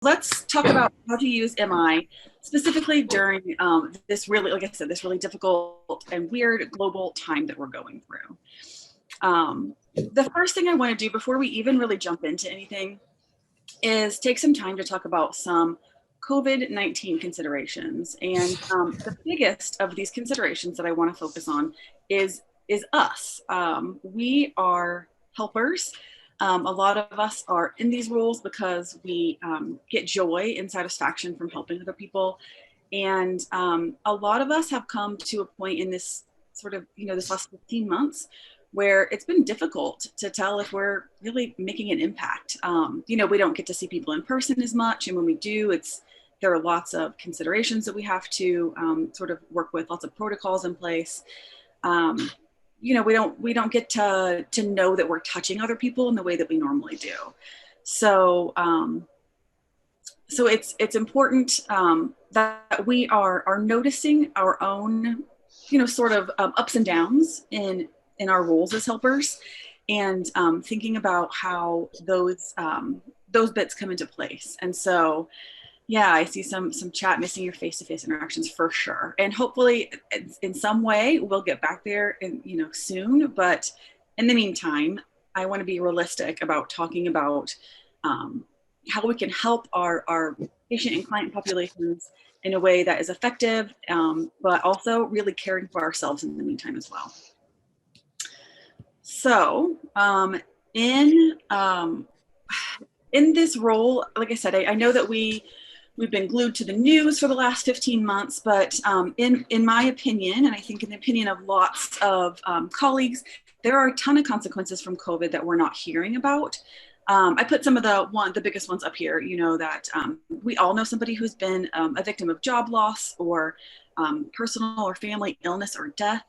let's talk about how to use MI specifically during this really, like I said, this really difficult and weird global time that we're going through. The first thing I want to do before we even really jump into anything is take some time to talk about some COVID-19 considerations. And the biggest of these considerations that I want to focus on is us. We are helpers. A lot of us are in these roles because we get joy and satisfaction from helping other people. And a lot of us have come to a point in this sort of, this last 15 months where it's been difficult to tell if we're really making an impact. We don't get to see people in person as much. And when we do, there are lots of considerations that we have to sort of work with, lots of protocols in place. We don't get to know that we're touching other people in the way that we normally do. So it's important that we are noticing our own, sort of ups and downs in our roles as helpers, and thinking about how those bits come into place. And so, yeah, I see some chat missing your face-to-face interactions for sure. And hopefully in some way we'll get back there soon. But in the meantime, I want to be realistic about talking about how we can help our patient and client populations in a way that is effective, but also really caring for ourselves in the meantime as well. So in this role, like I said, I know that we've been glued to the news for the last 15 months, but in my opinion, and I think in the opinion of lots of colleagues, there are a ton of consequences from COVID that we're not hearing about. I put some of the biggest ones up here, that we all know somebody who's been a victim of job loss or personal or family illness or death.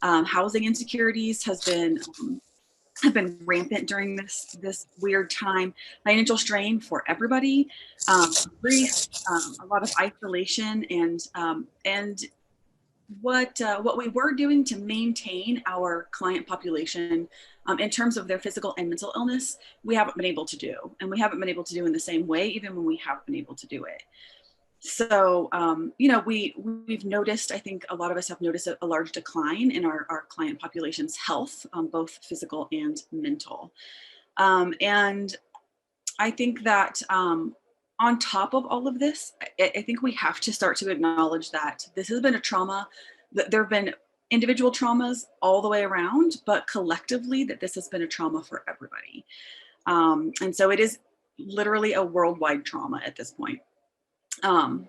Housing insecurities have been rampant during this weird time. Financial strain for everybody, grief, a lot of isolation, and what we were doing to maintain our client population in terms of their physical and mental illness, we haven't been able to do, and we haven't been able to do in the same way, even when we have been able to do it. So, we've noticed, I think a lot of us have noticed a large decline in our client population's health, both physical and mental. And I think that on top of all of this, I think we have to start to acknowledge that this has been a trauma, that there have been individual traumas all the way around, but collectively that this has been a trauma for everybody. And so it is literally a worldwide trauma at this point. And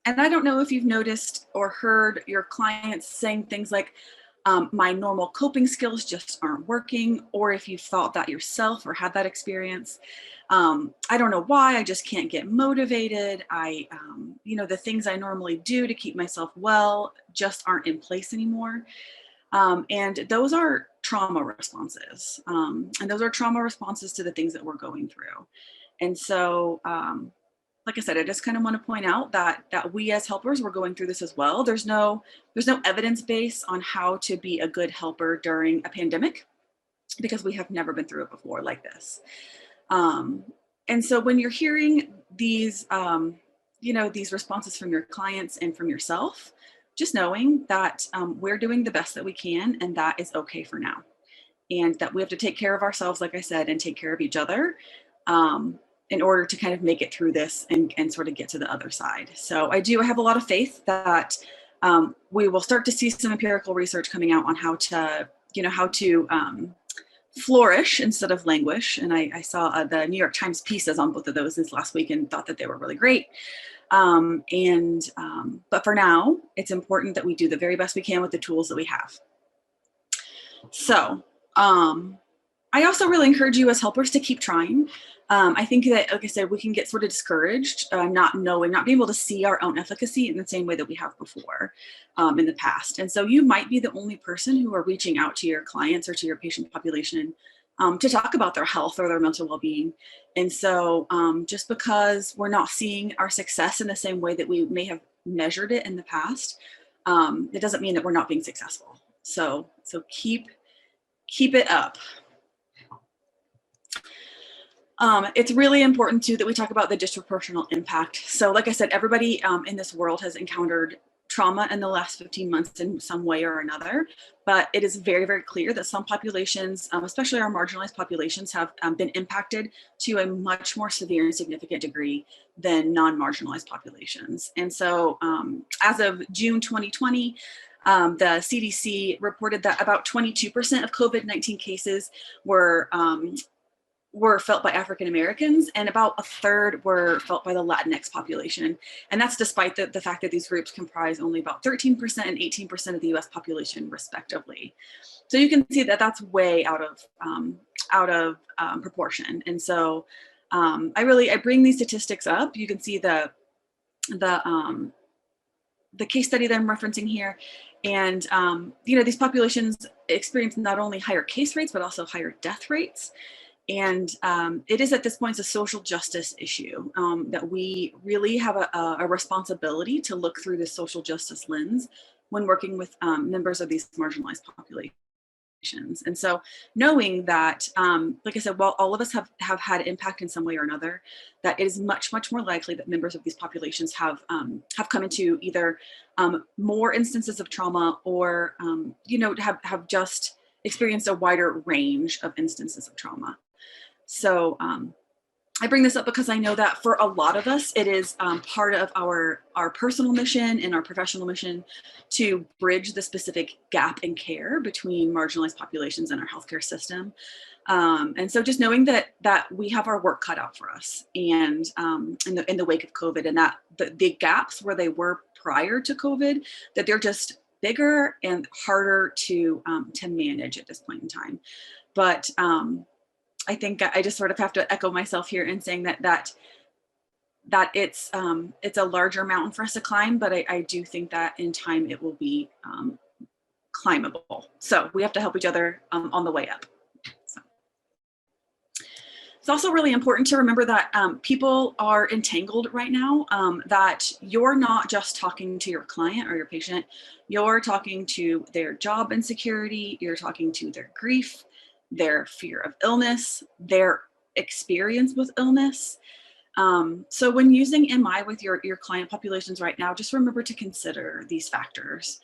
I don't know if you've noticed or heard your clients saying things like, my normal coping skills just aren't working, or if you've thought that yourself or had that experience. I don't know why, I just can't get motivated. The things I normally do to keep myself well just aren't in place anymore. And those are trauma responses. And those are trauma responses to the things that we're going through. And so, like I said, I just kind of want to point out that we as helpers, we're going through this as well. There's no evidence base on how to be a good helper during a pandemic, because we have never been through it before like this. And so when you're hearing these, these responses from your clients and from yourself, just knowing that we're doing the best that we can, and that is okay for now. And that we have to take care of ourselves, like I said, and take care of each other. In order to kind of make it through this and sort of get to the other side. So I have a lot of faith that we will start to see some empirical research coming out on how to flourish instead of languish. And I saw the New York Times pieces on both of those this last week and thought that they were really great. But for now, it's important that we do the very best we can with the tools that we have. So I also really encourage you as helpers to keep trying. I think that, like I said, we can get sort of discouraged, not being able to see our own efficacy in the same way that we have before in the past. And so you might be the only person who are reaching out to your clients or to your patient population to talk about their health or their mental well-being. And so just because we're not seeing our success in the same way that we may have measured it in the past, it doesn't mean that we're not being successful. So keep it up. It's really important too that we talk about the disproportional impact. So like I said, everybody in this world has encountered trauma in the last 15 months in some way or another, but it is very, very clear that some populations, especially our marginalized populations, have been impacted to a much more severe and significant degree than non-marginalized populations. And so as of June 2020, the CDC reported that about 22% of COVID-19 cases were felt by African Americans, and about a third were felt by the Latinx population. And that's despite the fact that these groups comprise only about 13% and 18% of the US population, respectively. So you can see that that's way out of proportion. And so I bring these statistics up. You can see the case study that I'm referencing here. And, these populations experience not only higher case rates, but also higher death rates. And it is at this point a social justice issue that we really have a responsibility to look through this social justice lens when working with members of these marginalized populations. And so knowing that, like I said, while all of us have had impact in some way or another, that it is much, much more likely that members of these populations have come into either more instances of trauma or, have just experienced a wider range of instances of trauma. So I bring this up because I know that for a lot of us, it is part of our personal mission and our professional mission to bridge the specific gap in care between marginalized populations and our healthcare system. And so just knowing that we have our work cut out for us, and in the wake of COVID, and that the gaps where they were prior to COVID, that they're just bigger and harder to manage at this point in time. But I think I just sort of have to echo myself here in saying that it's a larger mountain for us to climb, but I do think that in time it will be climbable. So we have to help each other on the way up. So. It's also really important to remember that people are entangled right now, that you're not just talking to your client or your patient, you're talking to their job insecurity, you're talking to their grief, their fear of illness, their experience with illness. So when using MI with your client populations right now, just remember to consider these factors.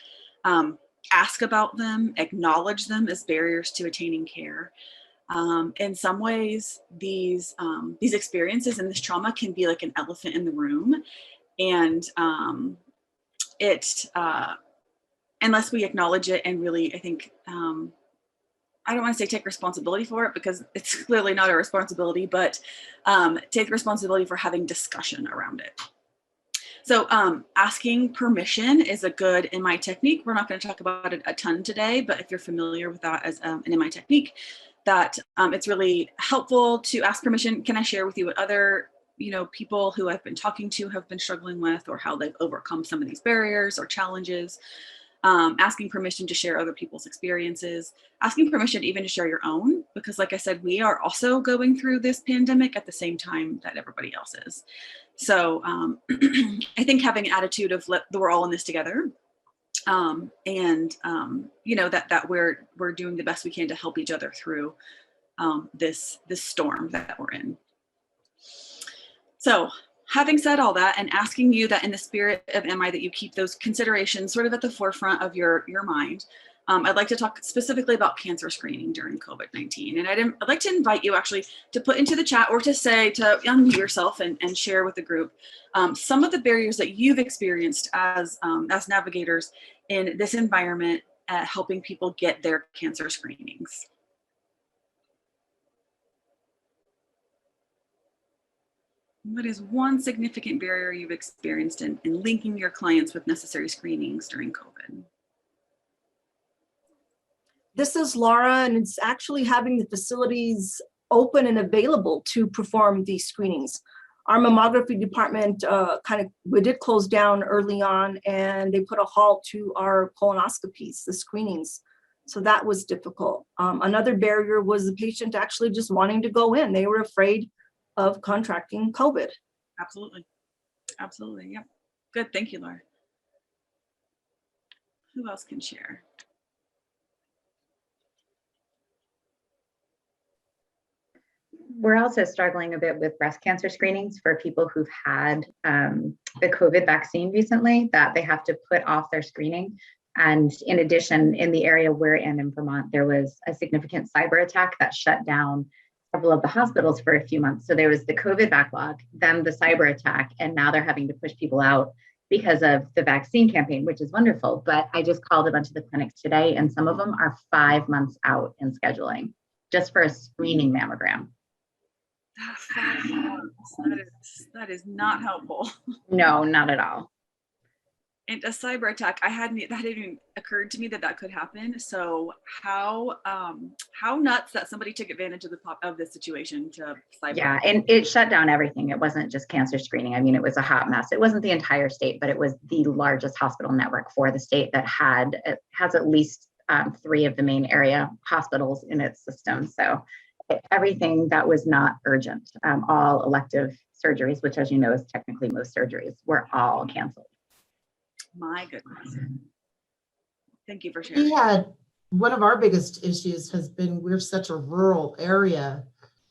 Ask about them, acknowledge them as barriers to attaining care. In some ways, these experiences and this trauma can be like an elephant in the room, and unless we acknowledge it and really, I think, I don't want to say take responsibility for it, because it's clearly not a responsibility, but take responsibility for having discussion around it. So asking permission is a good MI technique. We're not going to talk about it a ton today, but if you're familiar with that as an MI technique, that it's really helpful to ask permission. Can I share with you what other people who I've been talking to have been struggling with, or how they've overcome some of these barriers or challenges? Asking permission to share other people's experiences, asking permission even to share your own, because like I said, we are also going through this pandemic at the same time that everybody else is. So I think having an attitude of we're all in this together, and that we're doing the best we can to help each other through this storm that we're in. So having said all that, and asking you that in the spirit of MI that you keep those considerations sort of at the forefront of your mind, I'd like to talk specifically about cancer screening during COVID-19. And I'd like to invite you actually to put into the chat, or to unmute yourself and share with the group some of the barriers that you've experienced as navigators in this environment at helping people get their cancer screenings. What is one significant barrier you've experienced in linking your clients with necessary screenings during COVID? This is Laura, and it's actually having the facilities open and available to perform these screenings. Our mammography department we did close down early on, and they put a halt to our colonoscopies, the screenings. So that was difficult. Another barrier was the patient actually just wanting to go in. They were afraid of contracting COVID. Absolutely. Absolutely. Yep. Good. Thank you, Laura. Who else can share? We're also struggling a bit with breast cancer screenings for people who've had the COVID vaccine recently, that they have to put off their screening. And in addition, in the area we're in Vermont, there was a significant cyber attack that shut down several of the hospitals for a few months. So there was the COVID backlog, then the cyber attack, and now they're having to push people out because of the vaccine campaign, which is wonderful. But I just called a bunch of the clinics today, and some of them are 5 months out in scheduling just for a screening mammogram. 5 months. That is not helpful. No, not at all. And a cyber attack, that hadn't even occurred to me that could happen. So how nuts that somebody took advantage of the situation to cyber. Yeah, and it shut down everything. It wasn't just cancer screening. I mean, it was a hot mess. It wasn't the entire state, but it was the largest hospital network for the state that has at least 3 of the main area hospitals in its system. So everything that was not urgent, all elective surgeries, which, as you know, is technically most surgeries, were all canceled. My goodness. Thank you for sharing. One of our biggest issues has been we're such a rural area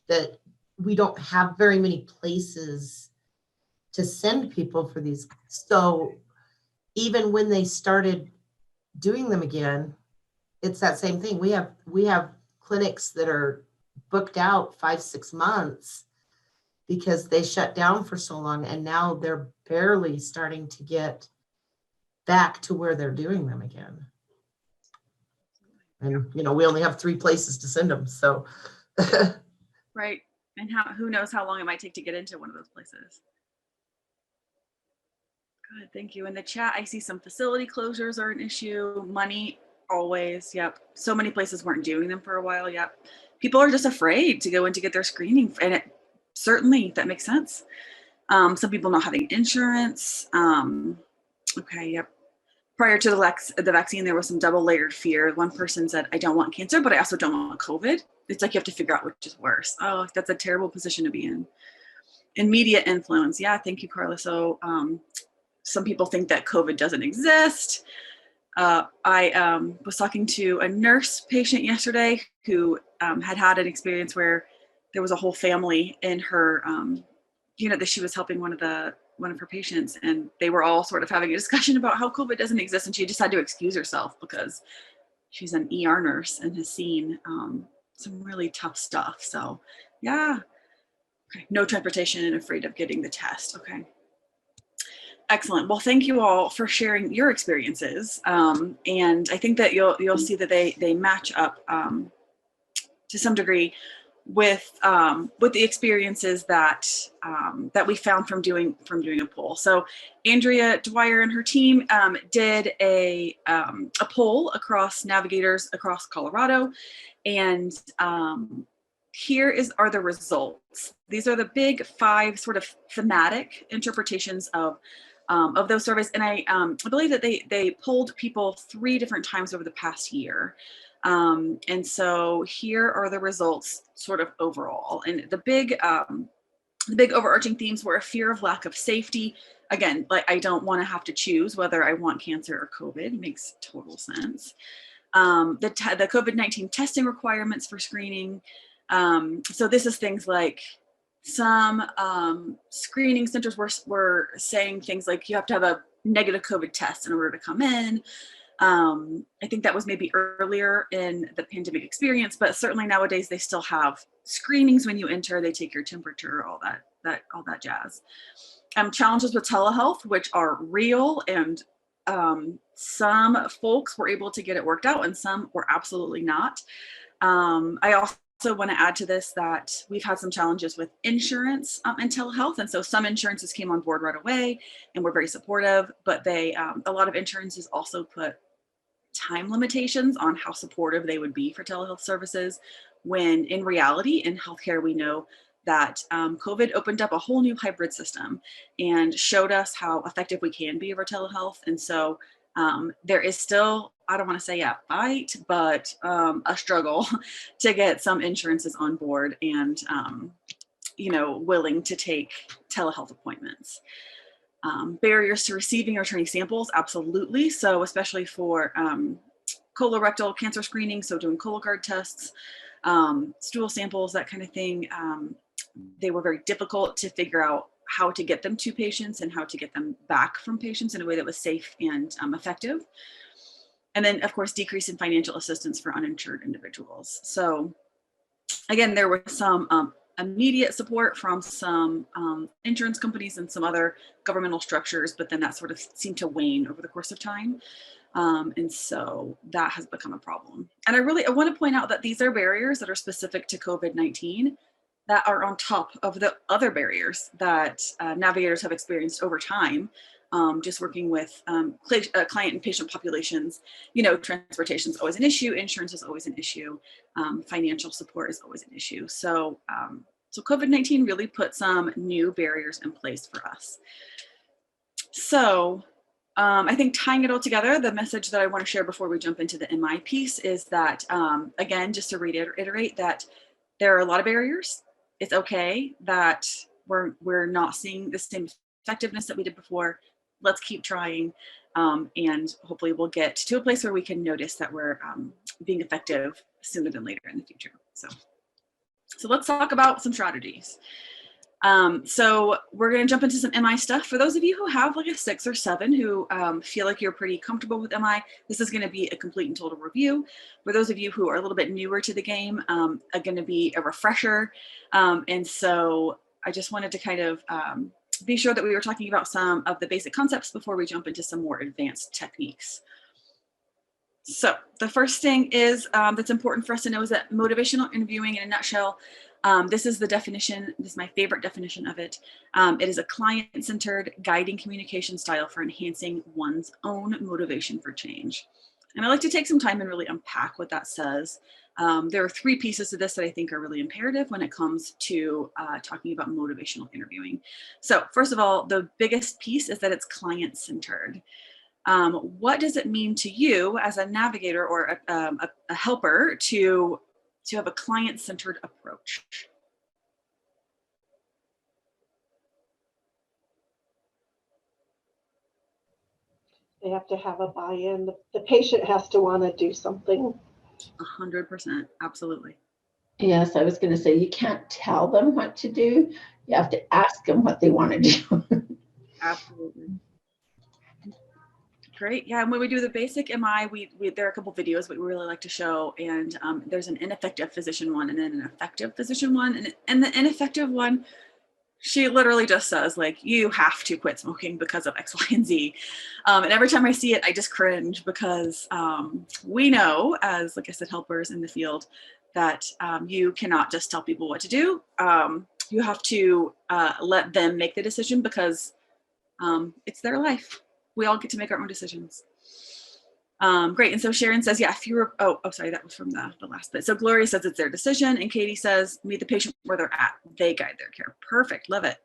that we don't have very many places to send people for these. So even when they started doing them again, it's that same thing. We have clinics that are booked out 5-6 months because they shut down for so long, and now they're barely starting to get back to where they're doing them again. And we only have 3 places to send them, so right. And who knows how long it might take to get into one of those places. Good, thank you. In the chat, I see some facility closures are an issue. Money, always. Yep. So many places weren't doing them for a while. Yep. People are just afraid to go in to get their screening, and certainly that makes sense. Some people not having insurance. Okay. Yep. Prior to the vaccine, there was some double layered fear. One person said, I don't want cancer, but I also don't want COVID. It's like you have to figure out which is worse. Oh, that's a terrible position to be in. And media influence. Yeah, thank you, Carla. So some people think that COVID doesn't exist. I was talking to a nurse patient yesterday who had an experience where there was a whole family in her unit that she was helping one of her patients, and they were all sort of having a discussion about how COVID doesn't exist, and she just had to excuse herself because she's an ER nurse and has seen some really tough stuff. So yeah, okay. No transportation and afraid of getting the test. Okay, excellent. Well, thank you all for sharing your experiences, and I think that you'll see that they match up to some degree with the experiences that we found from doing a poll. So Andrea Dwyer and her team did a poll across navigators across Colorado, and here are the results. These are the big 5 sort of thematic interpretations of those surveys, and I believe that they polled people 3 different times over the past year. And so here are the results sort of overall. And the big overarching themes were a fear of lack of safety. Again, like I don't want to have to choose whether I want cancer or COVID. It makes total sense. The COVID-19 testing requirements for screening. So this is things like some screening centers were saying things like you have to have a negative COVID test in order to come in. I think that was maybe earlier in the pandemic experience, but certainly nowadays they still have screenings when you enter. They take your temperature, all that jazz. Challenges with telehealth, which are real, and some folks were able to get it worked out and some were absolutely not. I also want to add to this that we've had some challenges with insurance and telehealth. And so some insurances came on board right away and were very supportive, but a lot of insurances also put time limitations on how supportive they would be for telehealth services, when in reality in healthcare we know that COVID opened up a whole new hybrid system and showed us how effective we can be over telehealth. And so there is still, I don't want to say a fight, but a struggle to get some insurances on board and willing to take telehealth appointments. Barriers to receiving or returning samples, absolutely. So especially for colorectal cancer screening, so doing Cologuard tests. stool samples, that kind of thing. They were very difficult to figure out how to get them to patients and how to get them back from patients in a way that was safe and effective. And then, of course, decrease in financial assistance for uninsured individuals. So again, there was some immediate support from some insurance companies and some other governmental structures, but then that sort of seemed to wane over the course of time. And so that has become a problem. And I want to point out that these are barriers that are specific to COVID-19 that are on top of the other barriers that navigators have experienced over time, just working with client and patient populations. You know, transportation is always an issue, insurance is always an issue, financial support is always an issue. So, so COVID-19 really put some new barriers in place for us. So I think tying it all together, the message that I want to share before we jump into the MI piece is that, again, just to reiterate that there are a lot of barriers. It's okay that we're not seeing the same effectiveness that we did before. Let's keep trying, and hopefully we'll get to a place where we can notice that we're being effective sooner than later in the future. So let's talk about some strategies. So we're going to jump into some MI stuff. For those of you who have like a 6 or 7 who feel like you're pretty comfortable with MI, this is going to be a complete and total review. For those of you who are a little bit newer to the game, are going to be a refresher. And so I just wanted to kind of be sure that we were talking about some of the basic concepts before we jump into some more advanced techniques. So the first thing is that's important for us to know is that motivational interviewing, in a nutshell, this is the definition. This is my favorite definition of it. It is a client-centered guiding communication style for enhancing one's own motivation for change. And I like to take some time and really unpack what that says. There are 3 pieces of this that I think are really imperative when it comes to talking about motivational interviewing. So first of all, the biggest piece is that it's client-centered. What does it mean to you as a navigator or a helper to have a client-centered approach? They have to have a buy-in. The patient has to want to do something. 100%, absolutely. Yes, I was going to say, you can't tell them what to do. You have to ask them what they want to do. Absolutely. Great. Yeah, and when we do the basic MI, there are a couple videos that we really like to show, and there's an ineffective physician one and then an effective physician one. And the ineffective one, she literally just says, like, you have to quit smoking because of X, Y, and Z. And every time I see it, I just cringe because we know, as, like I said, helpers in the field, that you cannot just tell people what to do. You have to let them make the decision because it's their life. We all get to make our own decisions. Great. And so Sharon says, yeah, if you were, oh, sorry, that was from the last bit. So Gloria says it's their decision. And Katie says, meet the patient where they're at. They guide their care. Perfect. Love it.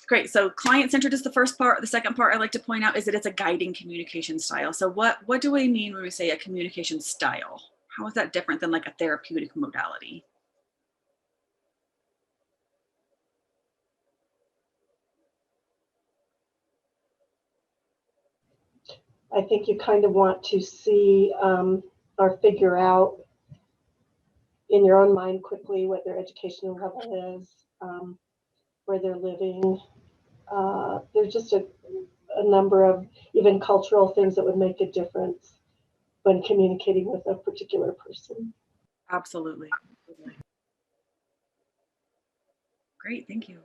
Great. So client-centered is the first part. The second part I like to point out is that it's a guiding communication style. So what do we mean when we say a communication style? How is that different than like a therapeutic modality? I think you kind of want to see or figure out in your own mind quickly what their educational level is, where they're living. There's just a number of even cultural things that would make a difference when communicating with a particular person. Absolutely. Great, thank you.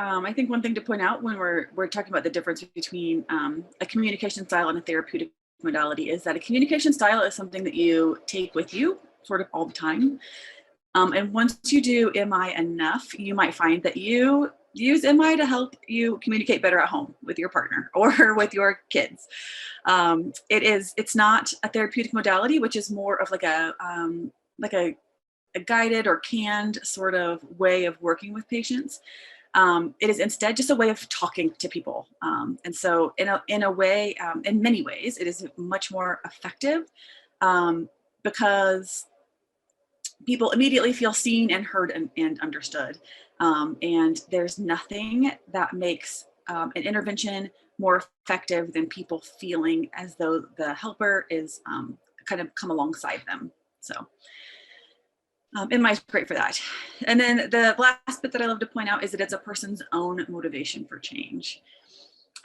I think one thing to point out when we're talking about the difference between a communication style and a therapeutic modality is that a communication style is something that you take with you sort of all the time. And once you do MI enough, you might find that you use MI to help you communicate better at home with your partner or with your kids. It's not a therapeutic modality, which is more of like a guided or canned sort of way of working with patients. It is instead just a way of talking to people. And so in a way, in many ways, it is much more effective because people immediately feel seen and heard and understood. And there's nothing that makes an intervention more effective than people feeling as though the helper is kind of come alongside them. So MI is great for that. And then the last bit that I love to point out is that it's a person's own motivation for change.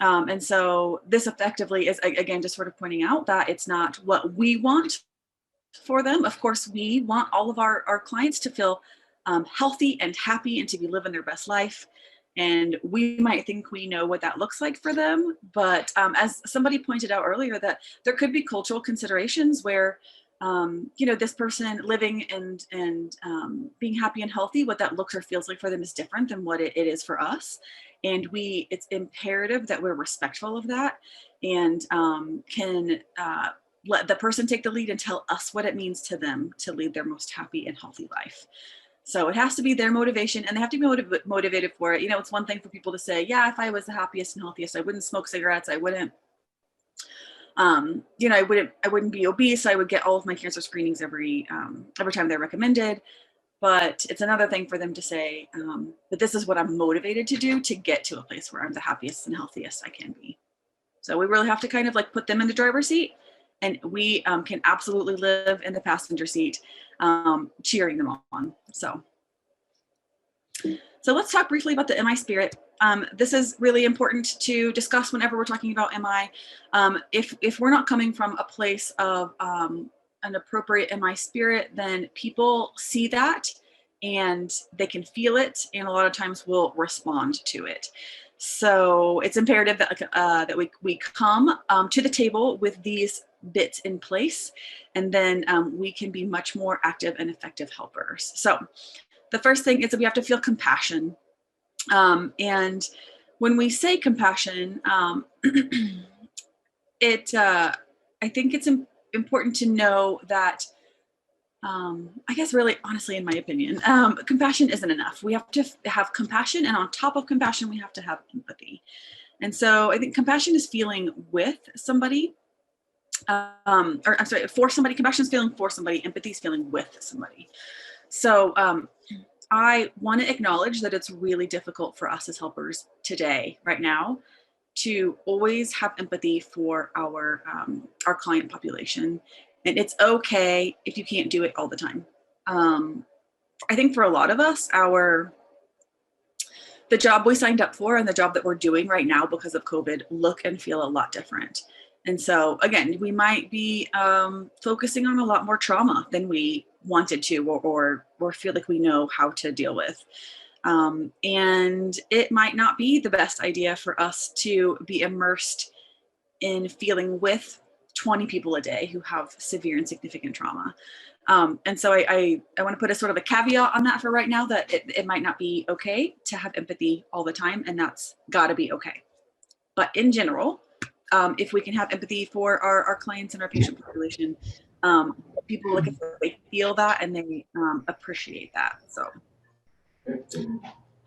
And so this effectively is, again, just sort of pointing out that it's not what we want for them. Of course, we want all of our clients to feel healthy and happy and to be living their best life. And we might think we know what that looks like for them. But as somebody pointed out earlier, that there could be cultural considerations where, this person living and being happy and healthy, what that looks or feels like for them is different than what it is for us. And it's imperative that we're respectful of that and can let the person take the lead and tell us what it means to them to lead their most happy and healthy life. So it has to be their motivation, and they have to be motivated for it. It's one thing for people to say, yeah, if I was the happiest and healthiest, I wouldn't smoke cigarettes. I wouldn't, I wouldn't be obese. I would get all of my cancer screenings every time they're recommended. But it's another thing for them to say that this is what I'm motivated to do to get to a place where I'm the happiest and healthiest I can be. So we really have to kind of like put them in the driver's seat, and we can absolutely live in the passenger seat, cheering them on. So let's talk briefly about the MI spirit. This is really important to discuss whenever we're talking about MI. If we're not coming from a place of an appropriate MI spirit, then people see that and they can feel it, and a lot of times will respond to it. So it's imperative that we come to the table with these bits in place, and then we can be much more active and effective helpers. So the first thing is that we have to feel compassion. And when we say compassion, I think it's important to know that, I guess really honestly, in my opinion, compassion isn't enough. We have to have compassion, and on top of compassion, we have to have empathy. And so I think compassion is feeling with somebody, for somebody. Compassion is feeling for somebody. Empathy is feeling with somebody. So I want to acknowledge that it's really difficult for us as helpers today, right now, to always have empathy for our client population. And it's okay if you can't do it all the time. I think for a lot of us, the job we signed up for and the job that we're doing right now because of COVID look and feel a lot different. And so again, we might be focusing on a lot more trauma than we wanted to, or feel like we know how to deal with. And it might not be the best idea for us to be immersed in feeling with 20 people a day who have severe and significant trauma. And so I want to put a sort of a caveat on that for right now, that it might not be okay to have empathy all the time, and that's gotta be okay. But in general, if we can have empathy for our clients and our patient population, people look at they feel that and they appreciate that. So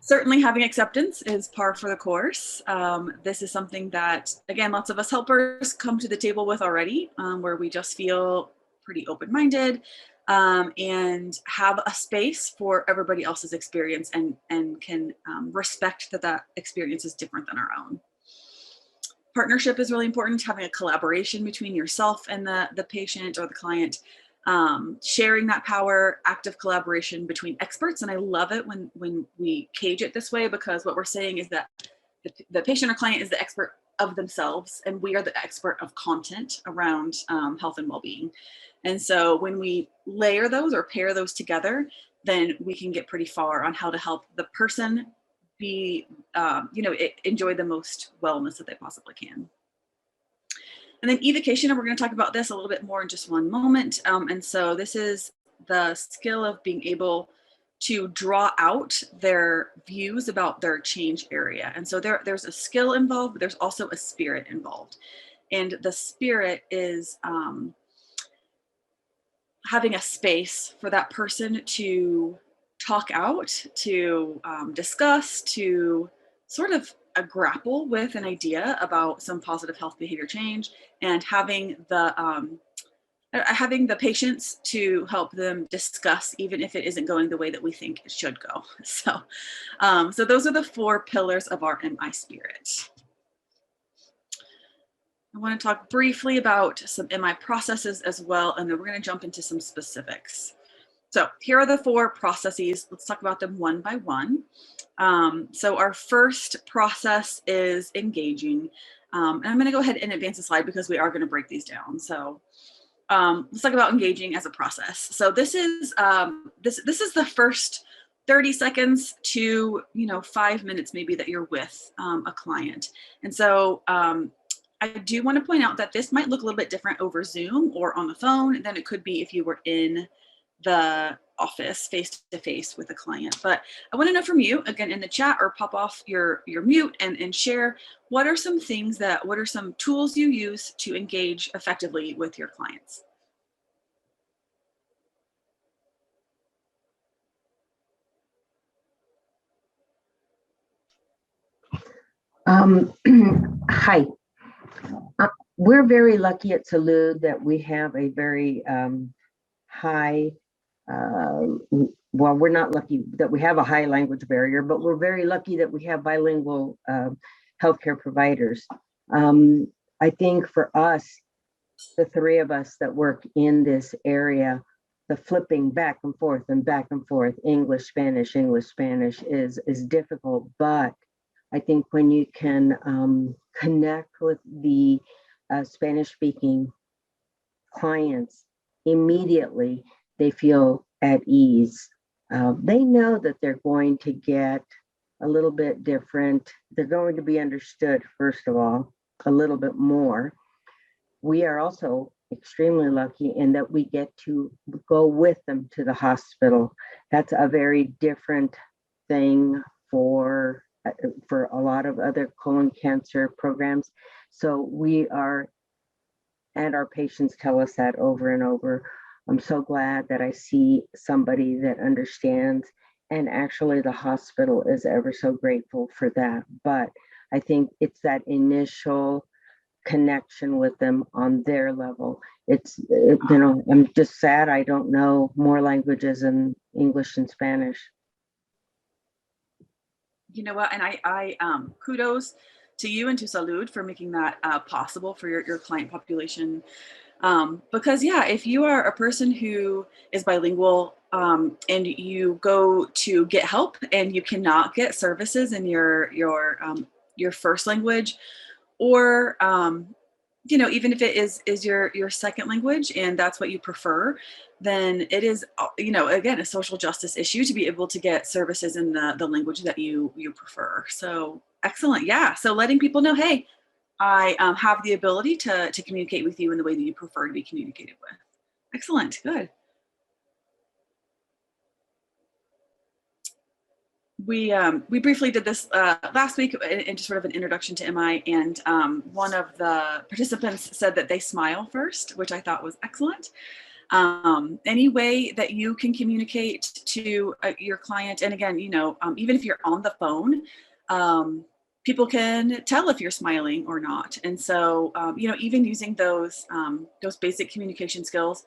certainly having acceptance is par for the course. This is something that, again, lots of us helpers come to the table with already, where we just feel pretty open-minded and have a space for everybody else's experience, and can respect that experience is different than our own. Partnership is really important, having a collaboration between yourself and the patient or the client, sharing that power, active collaboration between experts. And I love it when we cage it this way, because what we're saying is that the patient or client is the expert of themselves, and we are the expert of content around health and well-being. And so when we layer those or pair those together, then we can get pretty far on how to help the person be, enjoy the most wellness that they possibly can. And then evocation, and we're going to talk about this a little bit more in just one moment. And so this is the skill of being able to draw out their views about their change area. And so there's a skill involved, but there's also a spirit involved. And the spirit is having a space for that person to talk out, to discuss, to sort of grapple with an idea about some positive health behavior change, and having the patience to help them discuss, even if it isn't going the way that we think it should go. So those are the 4 pillars of our MI spirit. I want to talk briefly about some MI processes as well, and then we're going to jump into some specifics. So here are the 4 processes. Let's talk about them one by one. So our first process is engaging. And I'm going to go ahead and advance the slide because we are going to break these down. So let's talk about engaging as a process. So this is this is the first 30 seconds to 5 minutes maybe that you're with a client. And so I do want to point out that this might look a little bit different over Zoom or on the phone than it could be if you were in the office face to face with a client. But I want to know from you, again, in the chat, or pop off your mute and share, what are some tools you use to engage effectively with your clients? Hi. We're very lucky at Salud that we have a very high, well, we're not lucky that we have a high language barrier, but we're very lucky that we have bilingual healthcare providers. I think for us, the 3 of us that work in this area, the flipping back and forth, English, Spanish is difficult, but I think when you can connect with the Spanish-speaking clients immediately, they feel at ease. They know that they're going to get a little bit different. They're going to be understood, first of all, a little bit more. We are also extremely lucky in that we get to go with them to the hospital. That's a very different thing for a lot of other colon cancer programs. So we are, and our patients tell us that over and over. I'm so glad that I see somebody that understands, and actually the hospital is ever so grateful for that. But I think it's that initial connection with them on their level. I'm just sad I don't know more languages than English and Spanish. You know what, and I kudos to you and to Salud for making that possible for your client population. Because yeah, if you are a person who is bilingual and you go to get help and you cannot get services in your first language, or even if it is your second language and that's what you prefer, then it is, again, a social justice issue to be able to get services in the language that you prefer. So excellent. Yeah. So letting people know, hey, I have the ability to communicate with you in the way that you prefer to be communicated with. Excellent. Good. We briefly did this last week in just sort of an introduction to MI, and one of the participants said that they smile first, which I thought was excellent. Any way that you can communicate to your client, and again, even if you're on the phone, people can tell if you're smiling or not. And so, even using those basic communication skills,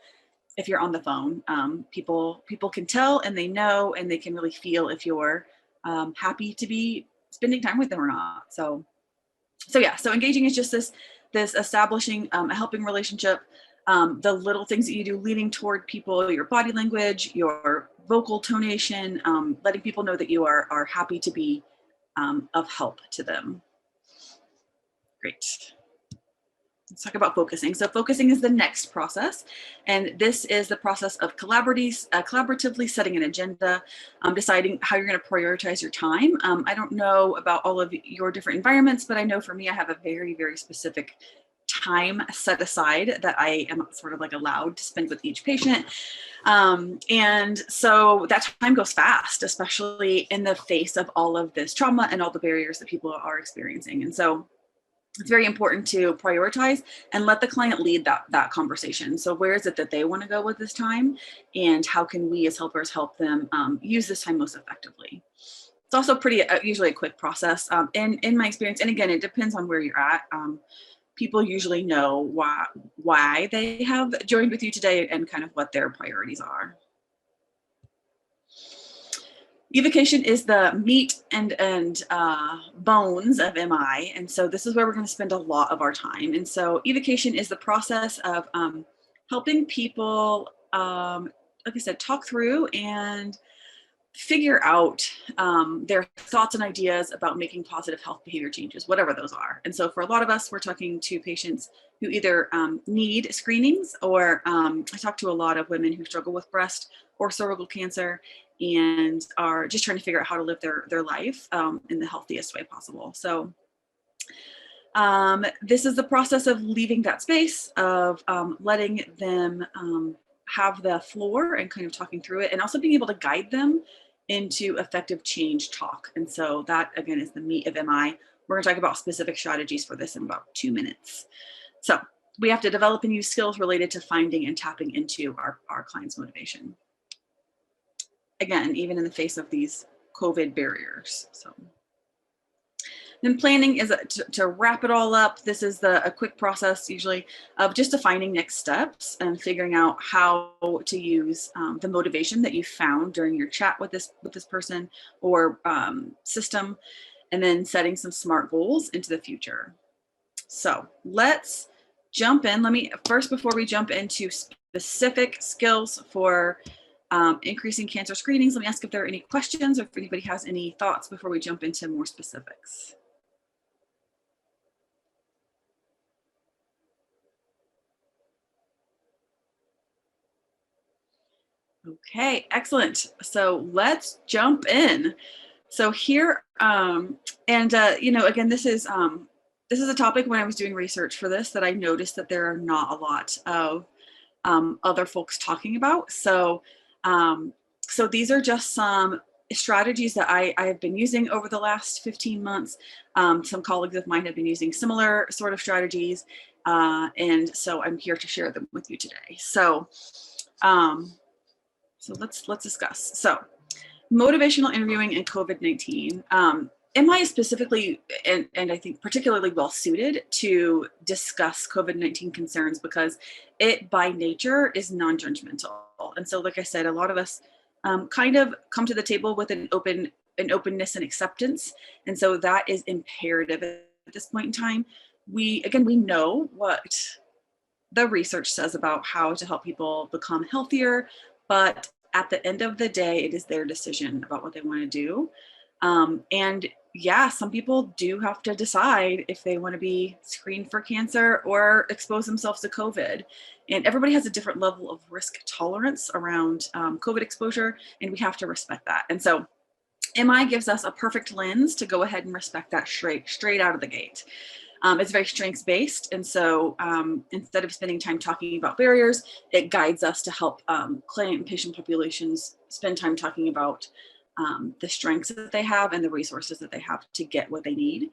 if you're on the phone, people can tell, and they know, and they can really feel if you're happy to be spending time with them or not. So yeah, so engaging is just this establishing a helping relationship, the little things that you do leading toward people, your body language, your vocal tonation, letting people know that you are happy to be of help to them. Great. Let's talk about focusing. So focusing is the next process, and this is the process of collaboratively setting an agenda, deciding how you're going to prioritize your time. I don't know about all of your different environments, but I know for me, I have a very, very specific time set aside that I am sort of like allowed to spend with each patient. And so that time goes fast, especially in the face of all of this trauma and all the barriers that people are experiencing. And so it's very important to prioritize and let the client lead that conversation. So where is it that they want to go with this time, and how can we as helpers help them use this time most effectively? It's also pretty usually a quick process in my experience. And again, it depends on where you're at. People usually know why they have joined with you today and kind of what their priorities are. Evocation is the meat and bones of MI. And so this is where we're going to spend a lot of our time. And so evocation is the process of helping people, like I said, talk through and figure out their thoughts and ideas about making positive health behavior changes, whatever those are. And so for a lot of us, we're talking to patients who either need screenings, or I talk to a lot of women who struggle with breast or cervical cancer and are just trying to figure out how to live their life in the healthiest way possible. So this is the process of leaving that space, of letting them have the floor and kind of talking through it, and also being able to guide them into effective change talk. And so that, again, is the meat of MI. We're going to talk about specific strategies for this in about 2 minutes. So we have to develop and use skills related to finding and tapping into our clients' motivation. Again, even in the face of these COVID barriers. So then planning is to wrap it all up. This is a quick process usually of just defining next steps and figuring out how to use the motivation that you found during your chat with this person or system, and then setting some SMART goals into the future. So let's jump in. Let me first, before we jump into specific skills for increasing cancer screenings, let me ask if there are any questions or if anybody has any thoughts before we jump into more specifics. Okay, excellent. So let's jump in. So here, you know, again, this is a topic when I was doing research for this that I noticed that there are not a lot of other folks talking about. So, so these are just some strategies that I have been using over the last 15 months. Some colleagues of mine have been using similar sort of strategies. And so I'm here to share them with you today. So, so let's discuss. So motivational interviewing and COVID-19. MI is specifically, and I think particularly well suited to discuss COVID-19 concerns because it by nature is non-judgmental. And so, like I said, a lot of us kind of come to the table with an openness and acceptance. And so that is imperative at this point in time. We know what the research says about how to help people become healthier, but at the end of the day, it is their decision about what they want to do. And yeah, some people do have to decide if they want to be screened for cancer or expose themselves to COVID. And everybody has a different level of risk tolerance around COVID exposure, and we have to respect that. And so MI gives us a perfect lens to go ahead and respect that straight out of the gate. It's very strengths-based, and so instead of spending time talking about barriers, it guides us to help client and patient populations spend time talking about the strengths that they have and the resources that they have to get what they need.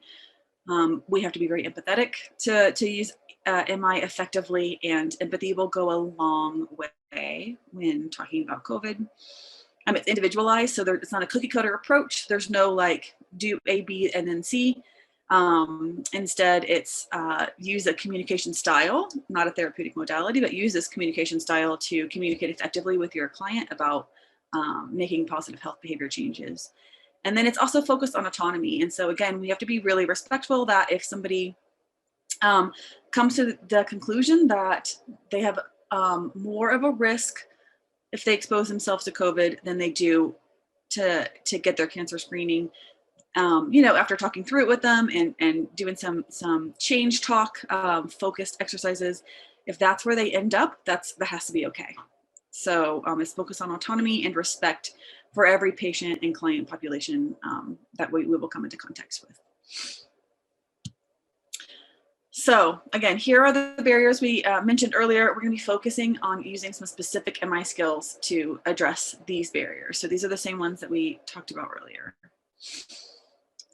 We have to be very empathetic to use MI effectively, and empathy will go a long way when talking about COVID. It's individualized, so it's not a cookie cutter approach. There's no like do A, B, and then C. Instead, it's use a communication style, not a therapeutic modality, but use this communication style to communicate effectively with your client about making positive health behavior changes. And then it's also focused on autonomy. And so again, we have to be really respectful that if somebody comes to the conclusion that they have more of a risk if they expose themselves to COVID than they do to get their cancer screening, after talking through it with them and doing some change talk, focused exercises, if that's where they end up, that has to be okay. So it's focused on autonomy and respect for every patient and client population that we will come into contact with. So again, here are the barriers we mentioned earlier. We're going to be focusing on using some specific MI skills to address these barriers. So these are the same ones that we talked about earlier.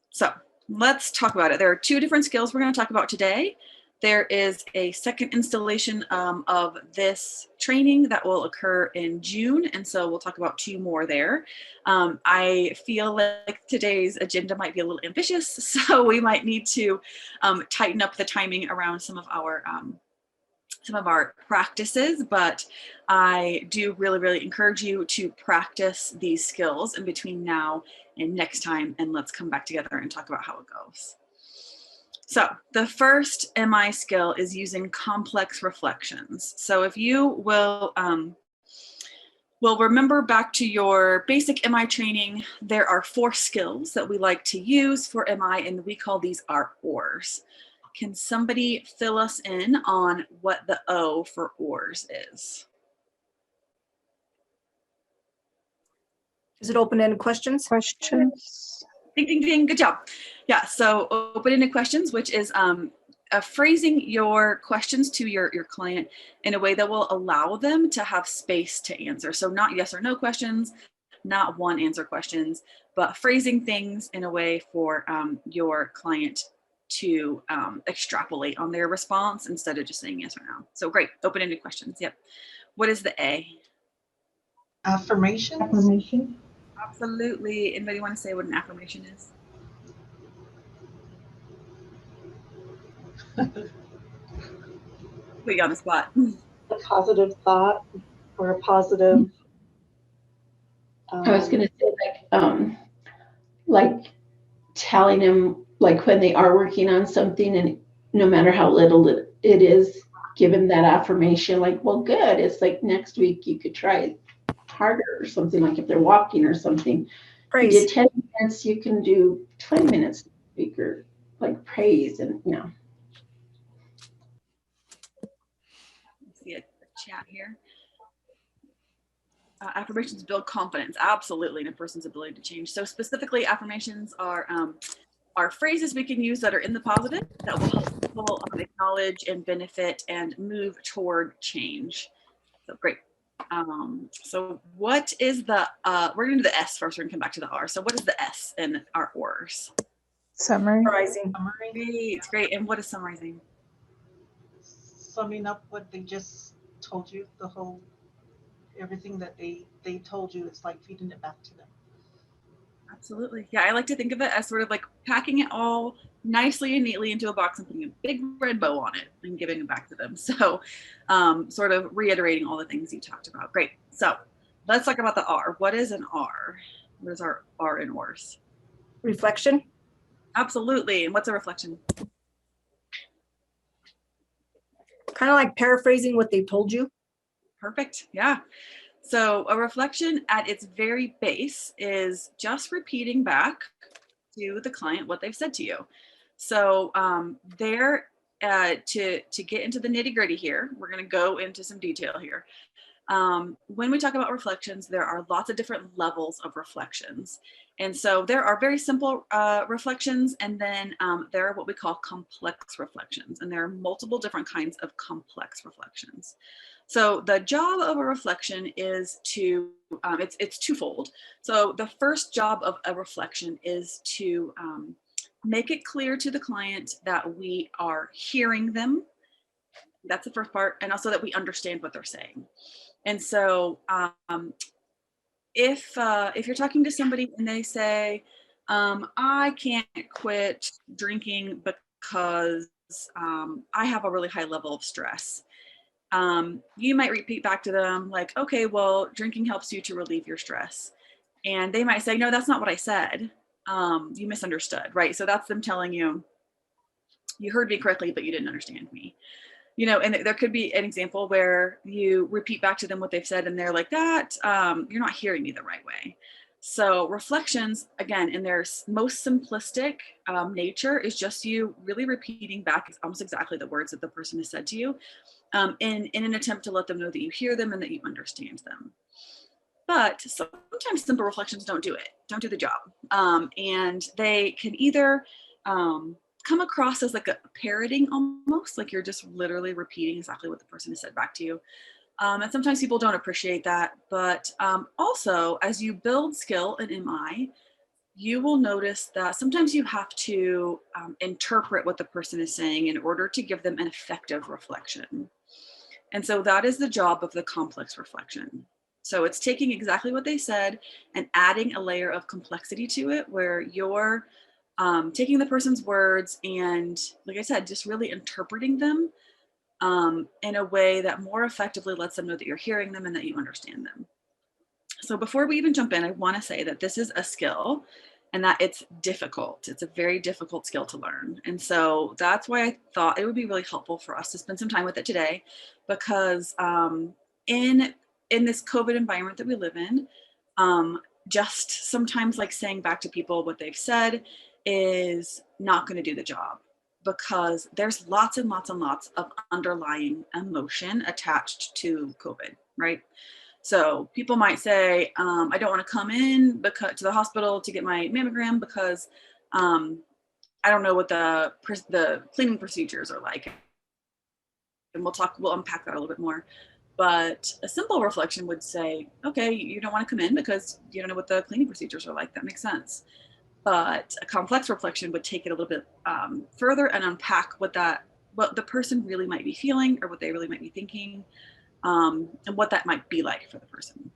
So let's talk about it. There are 2 different skills we're going to talk about today. There is a second installation of this training that will occur in June. And so we'll talk about 2 more there. I feel like today's agenda might be a little ambitious, so we might need to tighten up the timing around some of our some of our practices, but I do really, really encourage you to practice these skills in between now and next time, and let's come back together and talk about how it goes. So the first MI skill is using complex reflections. So if you will remember back to your basic MI training, there are 4 skills that we like to use for MI, and we call these our ORs. Can somebody fill us in on what the O for ORs is? Is it open-ended questions? Questions. Ding, ding, ding, good job. Yeah, so open-ended questions, which is phrasing your questions to your client in a way that will allow them to have space to answer. So not yes or no questions, not one answer questions, but phrasing things in a way for your client to extrapolate on their response instead of just saying yes or no. So great, open-ended questions, yep. What is the A? Affirmations? Affirmation. Absolutely. Anybody want to say what an affirmation is? Put you on the spot. A positive thought or a positive. I was going to say like telling them like when they are working on something and no matter how little it is, given that affirmation, like, well, good. It's like next week you could try harder or something, like if they're walking or something. Praise. You did 10 minutes, you can do 20 minutes this week, or like praise and See a chat here. Affirmations build confidence, absolutely, in a person's ability to change. So specifically, affirmations are phrases we can use that are in the positive that will help people acknowledge and benefit and move toward change. So great. So what is the, we're going to do the S first, we're going to come back to the R. So what is the S in our ORs? Summary. Summarizing. Great, great. And what is summarizing? Summing up what they just told you, everything that they told you, it's like feeding it back to them. Absolutely. Yeah, I like to think of it as sort of like packing it all nicely and neatly into a box and putting a big red bow on it and giving it back to them. So sort of reiterating all the things you talked about. Great. So let's talk about the R. What is an R? What is our R in ORs? Reflection. Absolutely. And what's a reflection? Kind of like paraphrasing what they told you. Perfect. Yeah. So a reflection at its very base is just repeating back to the client what they've said to you. So to get into the nitty gritty here, we're going to go into some detail here. When we talk about reflections, there are lots of different levels of reflections. And so there are very simple reflections, and then there are what we call complex reflections. And there are multiple different kinds of complex reflections. So the job of a reflection is to, it's twofold. So the first job of a reflection is to make it clear to the client that we are hearing them. That's the first part. And also that we understand what they're saying. And so if you're talking to somebody and they say, I can't quit drinking because I have a really high level of stress. You might repeat back to them like, okay, well, drinking helps you to relieve your stress. And they might say, no, that's not what I said. You misunderstood, right? So that's them telling you, you heard me correctly, but you didn't understand me. You know, and there could be an example where you repeat back to them what they've said and they're like, that, you're not hearing me the right way. So reflections, again, in their most simplistic nature is just you really repeating back almost exactly the words that the person has said to you in an attempt to let them know that you hear them and that you understand them. But sometimes simple reflections don't do the job. And they can either come across as like a parroting almost, like you're just literally repeating exactly what the person has said back to you. And sometimes people don't appreciate that. But also, as you build skill in MI, you will notice that sometimes you have to interpret what the person is saying in order to give them an effective reflection. And so that is the job of the complex reflection. So it's taking exactly what they said and adding a layer of complexity to it where you're taking the person's words and, like I said, just really interpreting them in a way that more effectively lets them know that you're hearing them and that you understand them. So before we even jump in, I want to say that this is a skill and that it's difficult. It's a very difficult skill to learn. And so that's why I thought it would be really helpful for us to spend some time with it today, because in this COVID environment that we live in, just sometimes like saying back to people what they've said is not going to do the job, because there's lots and lots and lots of underlying emotion attached to COVID, right? So people might say, I don't want to come in to the hospital to get my mammogram because I don't know what the cleaning procedures are like. And we'll unpack that a little bit more. But a simple reflection would say, okay, you don't want to come in because you don't know what the cleaning procedures are like. That makes sense. But a complex reflection would take it a little bit further and unpack what the person really might be feeling or what they really might be thinking. And what that might be like for the person.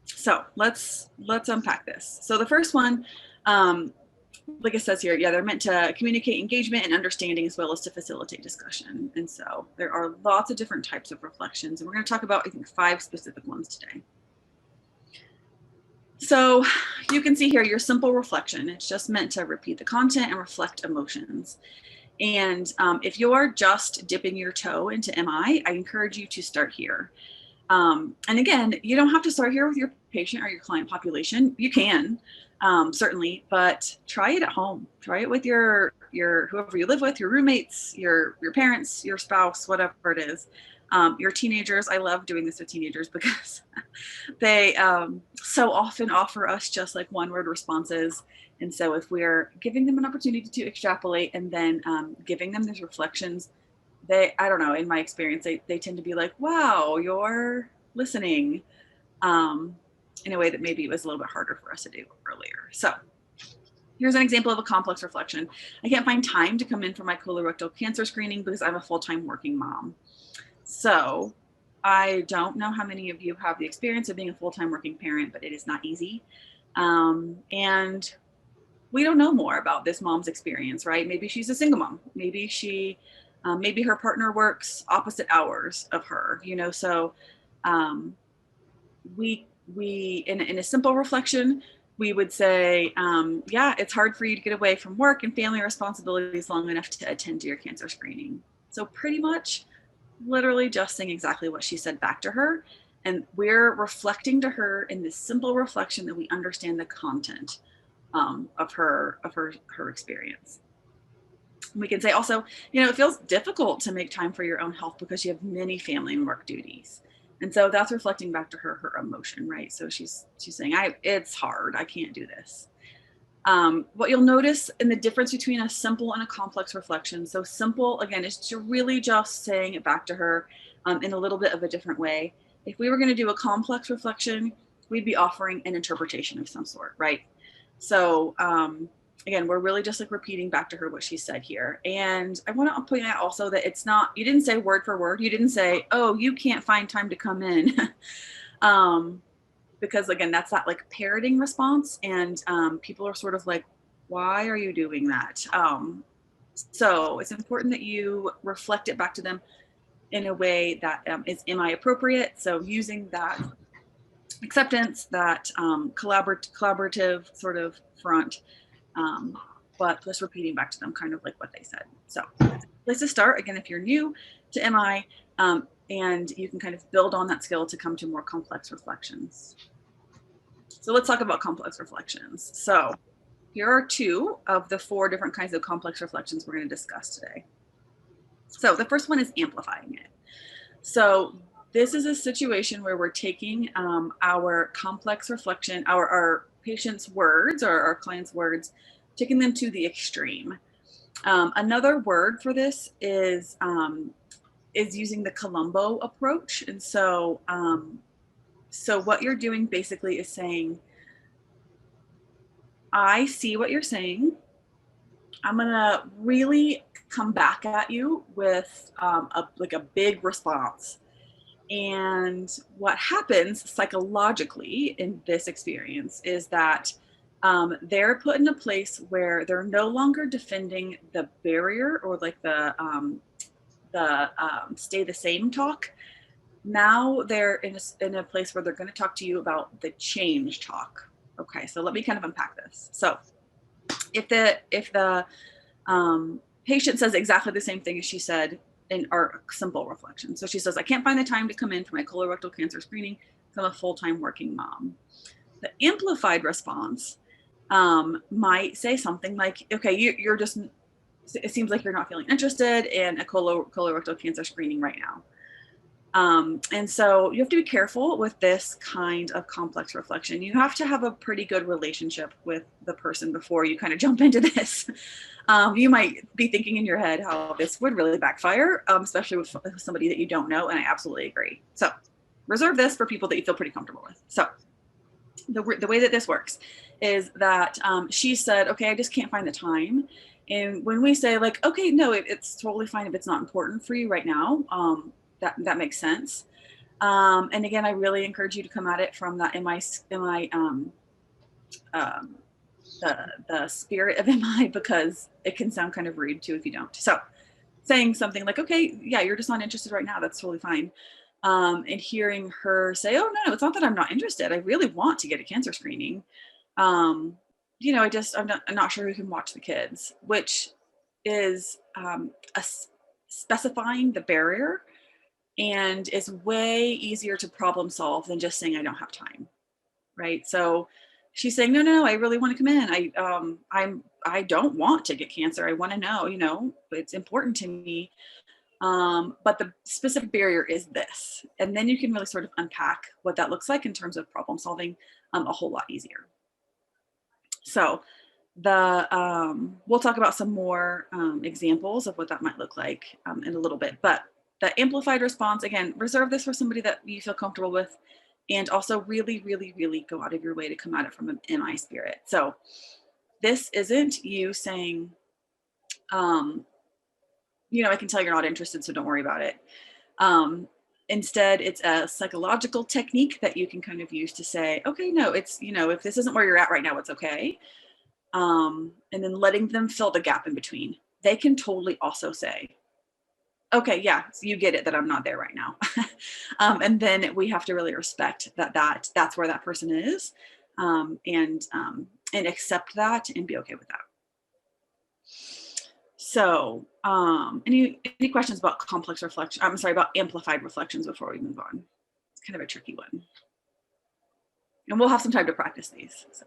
So let's unpack this. So the first one, like it says here, yeah, they're meant to communicate engagement and understanding as well as to facilitate discussion. And so there are lots of different types of reflections, and we're going to talk about, I think, 5 specific ones today. So you can see here your simple reflection. It's just meant to repeat the content and reflect emotions. And if you're just dipping your toe into MI, I encourage you to start here. And again, you don't have to start here with your patient or your client population. You can, certainly, but try it at home. Try it with your whoever you live with, your roommates, your parents, your spouse, whatever it is. Your teenagers. I love doing this with teenagers because they so often offer us just like one-word responses. And so if we're giving them an opportunity to extrapolate and then giving them these reflections, I don't know, in my experience, they tend to be like, wow, you're listening, in a way that maybe it was a little bit harder for us to do earlier. So here's an example of a complex reflection. I can't find time to come in for my colorectal cancer screening because I'm a full-time working mom. So I don't know how many of you have the experience of being a full-time working parent, but it is not easy. And we don't know more about this mom's experience, right? Maybe she's a single mom. Maybe maybe her partner works opposite hours of her, so we in a simple reflection, we would say, yeah, it's hard for you to get away from work and family responsibilities long enough to attend to your cancer screening. So pretty much literally just saying exactly what she said back to her. And we're reflecting to her in this simple reflection that we understand the content of her experience. We can say also, it feels difficult to make time for your own health because you have many family and work duties. And so that's reflecting back to her emotion, right? So she's saying, it's hard, I can't do this. What you'll notice in the difference between a simple and a complex reflection. So simple, again, is really just saying it back to her in a little bit of a different way. If we were going to do a complex reflection, we'd be offering an interpretation of some sort, right? So again, we're really just like repeating back to her what she said here. And I want to point out also that you didn't say word for word. You didn't say, oh, you can't find time to come in. Because again, that's that like parroting response. And people are sort of like, why are you doing that? So it's important that you reflect it back to them in a way that is MI appropriate. So using that acceptance, that collaborative sort of front, but just repeating back to them kind of like what they said. So place to start, again, if you're new to MI, and you can kind of build on that skill to come to more complex reflections. So let's talk about complex reflections. So here are 2 of the 4 different kinds of complex reflections we're going to discuss today. So the first one is amplifying it. So this is a situation where we're taking our complex reflection, our patient's words or our client's words, taking them to the extreme. Another word for this is using the Columbo approach. And so, so what you're doing basically is saying, I see what you're saying. I'm gonna really come back at you with a big response. And what happens psychologically in this experience is that they're put in a place where they're no longer defending the barrier or like stay the same talk. Now they're in a place where they're going to talk to you about the change talk. Okay, so let me kind of unpack this. So if the patient says exactly the same thing as she said in our simple reflection. So she says, I can't find the time to come in for my colorectal cancer screening because I'm a full-time working mom. The amplified response might say something like, okay, you're just, it seems like you're not feeling interested in a colorectal cancer screening right now. And so you have to be careful with this kind of complex reflection. You have to have a pretty good relationship with the person before you kind of jump into this. You might be thinking in your head how this would really backfire, especially with somebody that you don't know. And I absolutely agree. So reserve this for people that you feel pretty comfortable with. So the way that this works is that she said, okay, I just can't find the time. And when we say like, okay, no, it's totally fine if it's not important for you right now. That makes sense. And again, I really encourage you to come at it from that the spirit of MI, because it can sound kind of rude too if you don't. So saying something like, okay, yeah, you're just not interested right now. That's totally fine. And hearing her say, oh, no, it's not that I'm not interested. I really want to get a cancer screening. I'm not sure who can watch the kids, which is specifying the barrier, and is way easier to problem solve than just saying I don't have time, right? So she's saying, no, I really want to come in. I don't want to get cancer. I want to know, it's important to me. But the specific barrier is this. And then you can really sort of unpack what that looks like in terms of problem solving a whole lot easier. So we'll talk about some more examples of what that might look like in a little bit. But the amplified response, again, reserve this for somebody that you feel comfortable with, and also really, really, really go out of your way to come at it from an MI spirit. So this isn't you saying, I can tell you're not interested, so don't worry about it. Instead, it's a psychological technique that you can kind of use to say, okay, no, it's, if this isn't where you're at right now, it's okay. And then letting them fill the gap in between. They can totally also say, okay, yeah, so you get it that I'm not there right now. And then we have to really respect that's where that person is, and accept that and be okay with that. So any questions about complex reflection? I'm sorry, about amplified reflections before we move on? It's kind of a tricky one. And we'll have some time to practice these. So.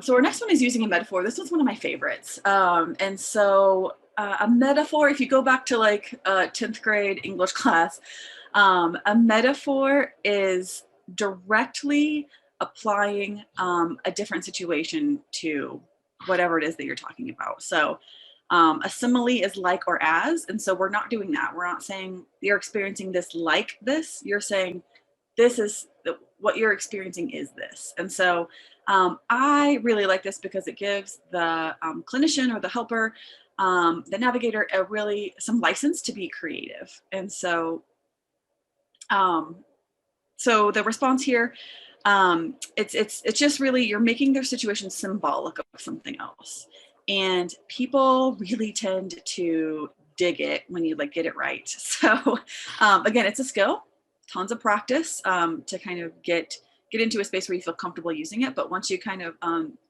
So our next one is using a metaphor. This one's one of my favorites. And so a metaphor, if you go back to like 10th grade English class, a metaphor is directly applying a different situation to whatever it is that you're talking about. So a simile is like or as, and so we're not doing that. We're not saying you're experiencing this like this. You're saying this is what you're experiencing is this. And so I really like this because it gives the clinician or the helper, the navigator, some license to be creative. And so, so the response here, it's just really, you're making their situation symbolic of something else. And people really tend to dig it when you get it right. So again, it's a skill, tons of practice to kind of get into a space where you feel comfortable using it. But once you kind of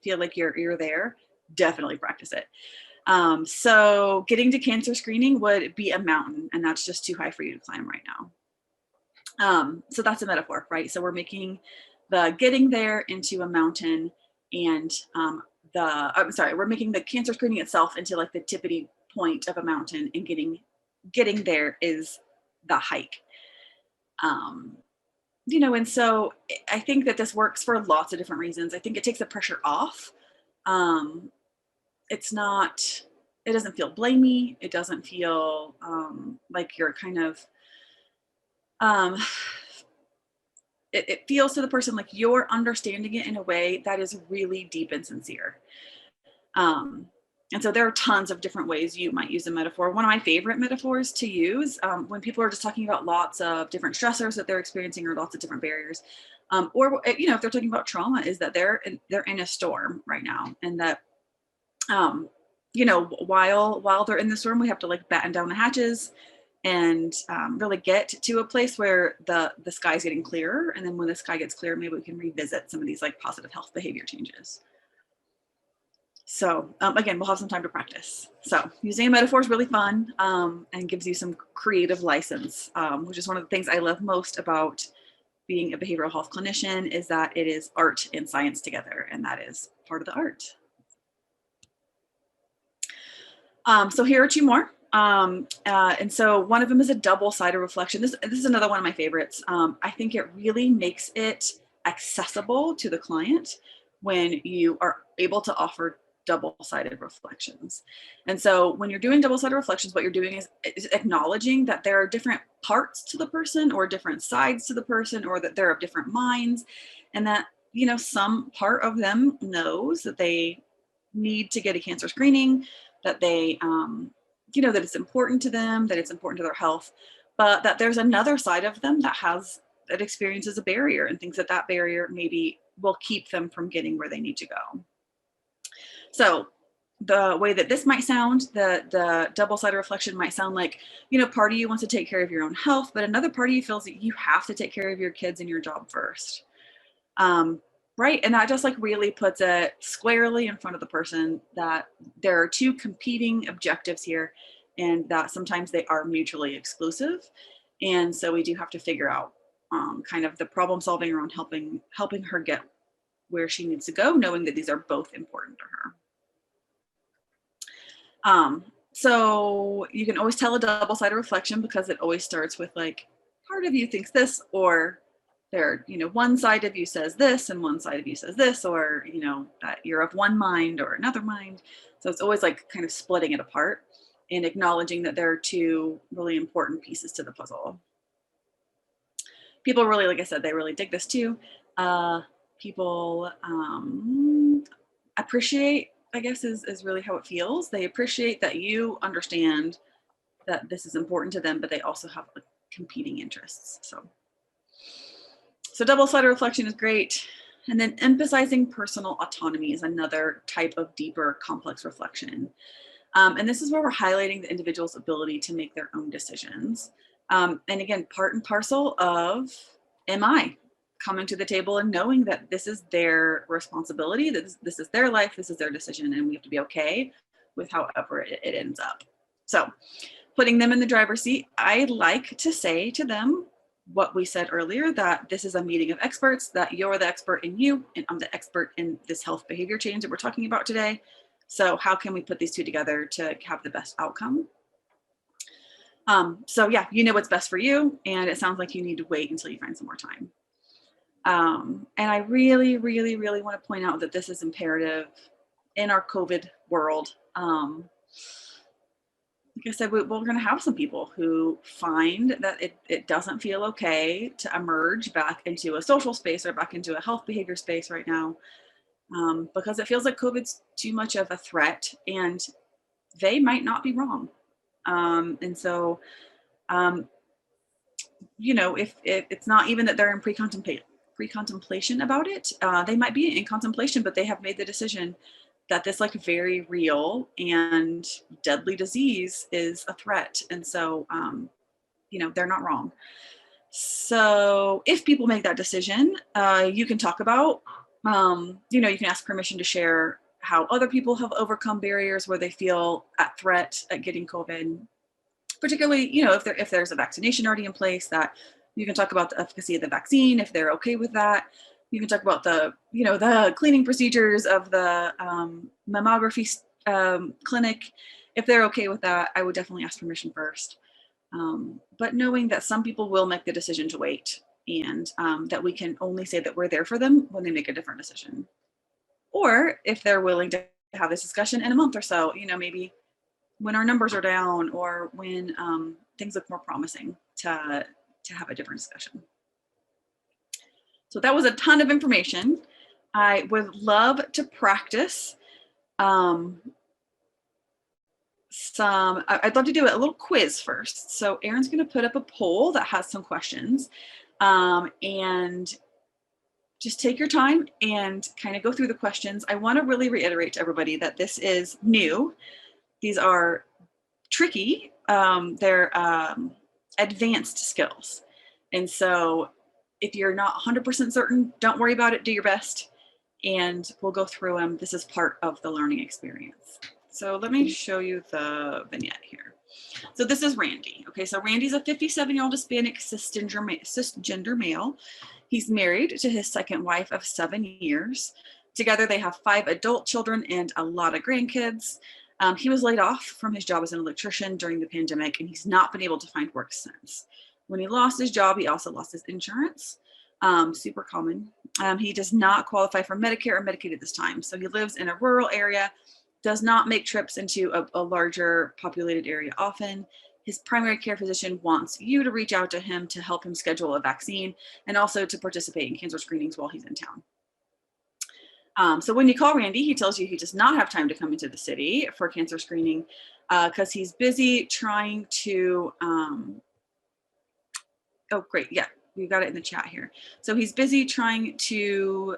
feel like you're there, definitely practice it. So getting to cancer screening would be a mountain, and that's just too high for you to climb right now. So that's a metaphor, right? So we're making the getting there into a mountain, and we're making the cancer screening itself into like the tippity point of a mountain, and getting there is the hike. And so I think that this works for lots of different reasons. I think it takes the pressure off. It doesn't feel blamey. It doesn't feel like you're kind of, it feels to the person like you're understanding it in a way that is really deep and sincere. And so there are tons of different ways you might use a metaphor. One of my favorite metaphors to use when people are just talking about lots of different stressors that they're experiencing, or lots of different barriers, or if they're talking about trauma, is that they're in a storm right now, and that You know, while they're in this room, we have to like batten down the hatches and really get to a place where the sky's getting clearer. And then when the sky gets clear, maybe we can revisit some of these like positive health behavior changes. So again, we'll have some time to practice. So using a metaphor is really fun and gives you some creative license, which is one of the things I love most about being a behavioral health clinician, is that it is art and science together, and that is part of the art. So here are two more. And so one of them is a double-sided reflection. This is another one of my favorites. I think it really makes it accessible to the client when you are able to offer double-sided reflections. And so when you're doing double-sided reflections, what you're doing is acknowledging that there are different parts to the person or different sides to the person, or that they're of different minds, and that, you know, some part of them knows that they need to get a cancer screening, that they, you know, that it's important to them, that it's important to their health, but that there's another side of them that experiences a barrier and thinks that that barrier maybe will keep them from getting where they need to go. So the way that this might sound, the double-sided reflection might sound like, you know, part of you wants to take care of your own health, but another part of you feels that you have to take care of your kids and your job first. Right. And that just like really puts it squarely in front of the person that there are two competing objectives here, and that sometimes they are mutually exclusive. And so we do have to figure out kind of the problem solving around helping her get where she needs to go, knowing that these are both important to her. So you can always tell a double-sided reflection because it always starts with like, part of you thinks this, or there, you know, one side of you says this and one side of you says this, or, you know, that you're of one mind or another mind. So it's always like kind of splitting it apart and acknowledging that there are two really important pieces to the puzzle. People really, like I said, they really dig this too. People appreciate, I guess is really how it feels. They appreciate that you understand that this is important to them, but they also have like competing interests. So double-sided reflection is great. And then emphasizing personal autonomy is another type of deeper, complex reflection. And this is where we're highlighting the individual's ability to make their own decisions. And again, part and parcel of MI, coming to the table and knowing that this is their responsibility, that this is their life, this is their decision, and we have to be okay with however it ends up. So putting them in the driver's seat, I like to say to them what we said earlier, that this is a meeting of experts, that you're the expert in you, and I'm the expert in this health behavior change that we're talking about today. So how can we put these two together to have the best outcome? So yeah, you know what's best for you, and it sounds like you need to wait until you find some more time. And I really, really, really want to point out that this is imperative in our COVID world. Like I said, we're going to have some people who find that it doesn't feel okay to emerge back into a social space or back into a health behavior space right now, because it feels like COVID's too much of a threat, and they might not be wrong. And so, you know, if it's not even that they're in pre-contemplation about it, they might be in contemplation, but they have made the decision that this like very real and deadly disease is a threat. And so, you know, they're not wrong. So if people make that decision, you can talk about, you know, you can ask permission to share how other people have overcome barriers where they feel at threat at getting COVID. Particularly, you know, if there's a vaccination already in place, that you can talk about the efficacy of the vaccine, if they're okay with that. You can talk about the, you know, the cleaning procedures of the mammography clinic. If they're okay with that, I would definitely ask permission first. But knowing that some people will make the decision to wait, and that we can only say that we're there for them when they make a different decision. Or if they're willing to have this discussion in a month or so, you know, maybe when our numbers are down, or when things look more promising, to have a different discussion. So that was a ton of information. I would love to practice I'd love to do a little quiz first. So Erin's going to put up a poll that has some questions. And just take your time and kind of go through the questions. I want to really reiterate to everybody that this is new. These are tricky. They're advanced skills. And so if you're not 100% certain, don't worry about it, do your best. And we'll go through them. This is part of the learning experience. So let me show you the vignette here. So this is Randy. Okay, so Randy's a 57-year-old Hispanic cisgender male. He's married to his second wife of 7 years. Together they have 5 adult children and a lot of grandkids. He was laid off from his job as an electrician during the pandemic, and he's not been able to find work since. When he lost his job, he also lost his insurance. Super common. He does not qualify for Medicare or Medicaid at this time. So he lives in a rural area, does not make trips into a larger populated area often. His primary care physician wants you to reach out to him to help him schedule a vaccine and also to participate in cancer screenings while he's in town. So when you call Randy, he tells you he does not have time to come into the city for cancer screening because he's busy trying to, oh, great. Yeah, we've got it in the chat here. So he's busy trying to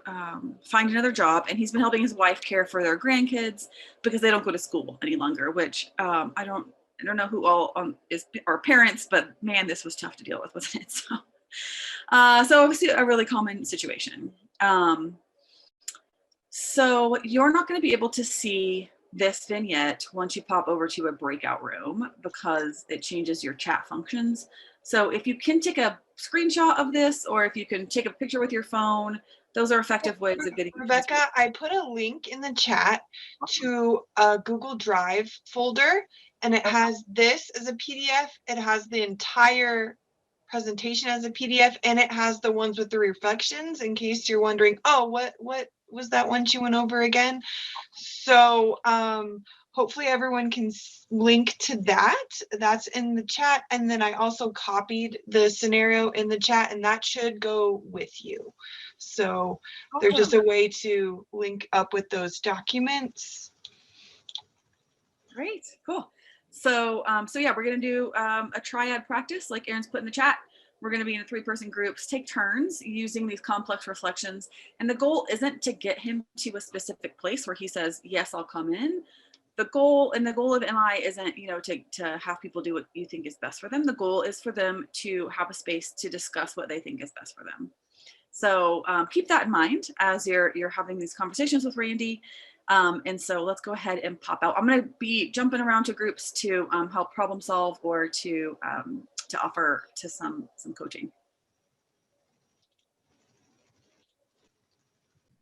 find another job, and he's been helping his wife care for their grandkids because they don't go to school any longer, which I don't know who all are parents, but man, this was tough to deal with, wasn't it? So obviously a really common situation. So you're not going to be able to see this vignette once you pop over to a breakout room because it changes your chat functions. So if you can take a screenshot of this, or if you can take a picture with your phone, those are effective ways of getting. Rebecca, I put a link in the chat to a Google Drive folder, and it has this as a PDF. It has the entire presentation as a PDF, and it has the ones with the reflections in case you're wondering, oh, what was that one she went over again? So hopefully everyone can link to that. That's in the chat. And then I also copied the scenario in the chat, and that should go with you. So there's just a way to link up with those documents. Great, cool. So yeah, we're gonna do a triad practice like Erin's put in the chat. We're going to be in 3-person groups, take turns using these complex reflections. And the goal isn't to get him to a specific place where he says, yes, I'll come in. The goal of MI isn't, to have people do what you think is best for them. The goal is for them to have a space to discuss what they think is best for them. So keep that in mind as you're having these conversations with Randy. And so let's go ahead and pop out. I'm going to be jumping around to groups to help problem solve or to offer to some coaching.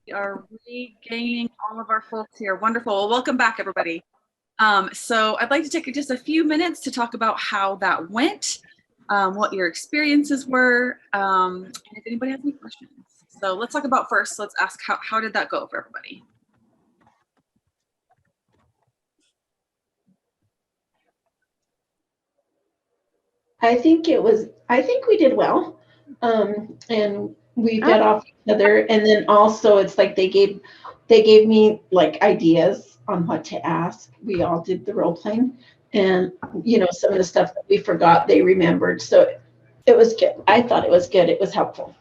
We are regaining all of our folks here. Wonderful. Well, welcome back, everybody. So I'd like to take just a few minutes to talk about how that went, what your experiences were, and if anybody has any questions. So let's talk about first, let's ask how did that go for everybody? I think we did well. And we fed off each other. And then also it's like they gave me like ideas on what to ask. We all did the role playing, and some of the stuff that we forgot, they remembered. So it was good. I thought it was good. It was helpful.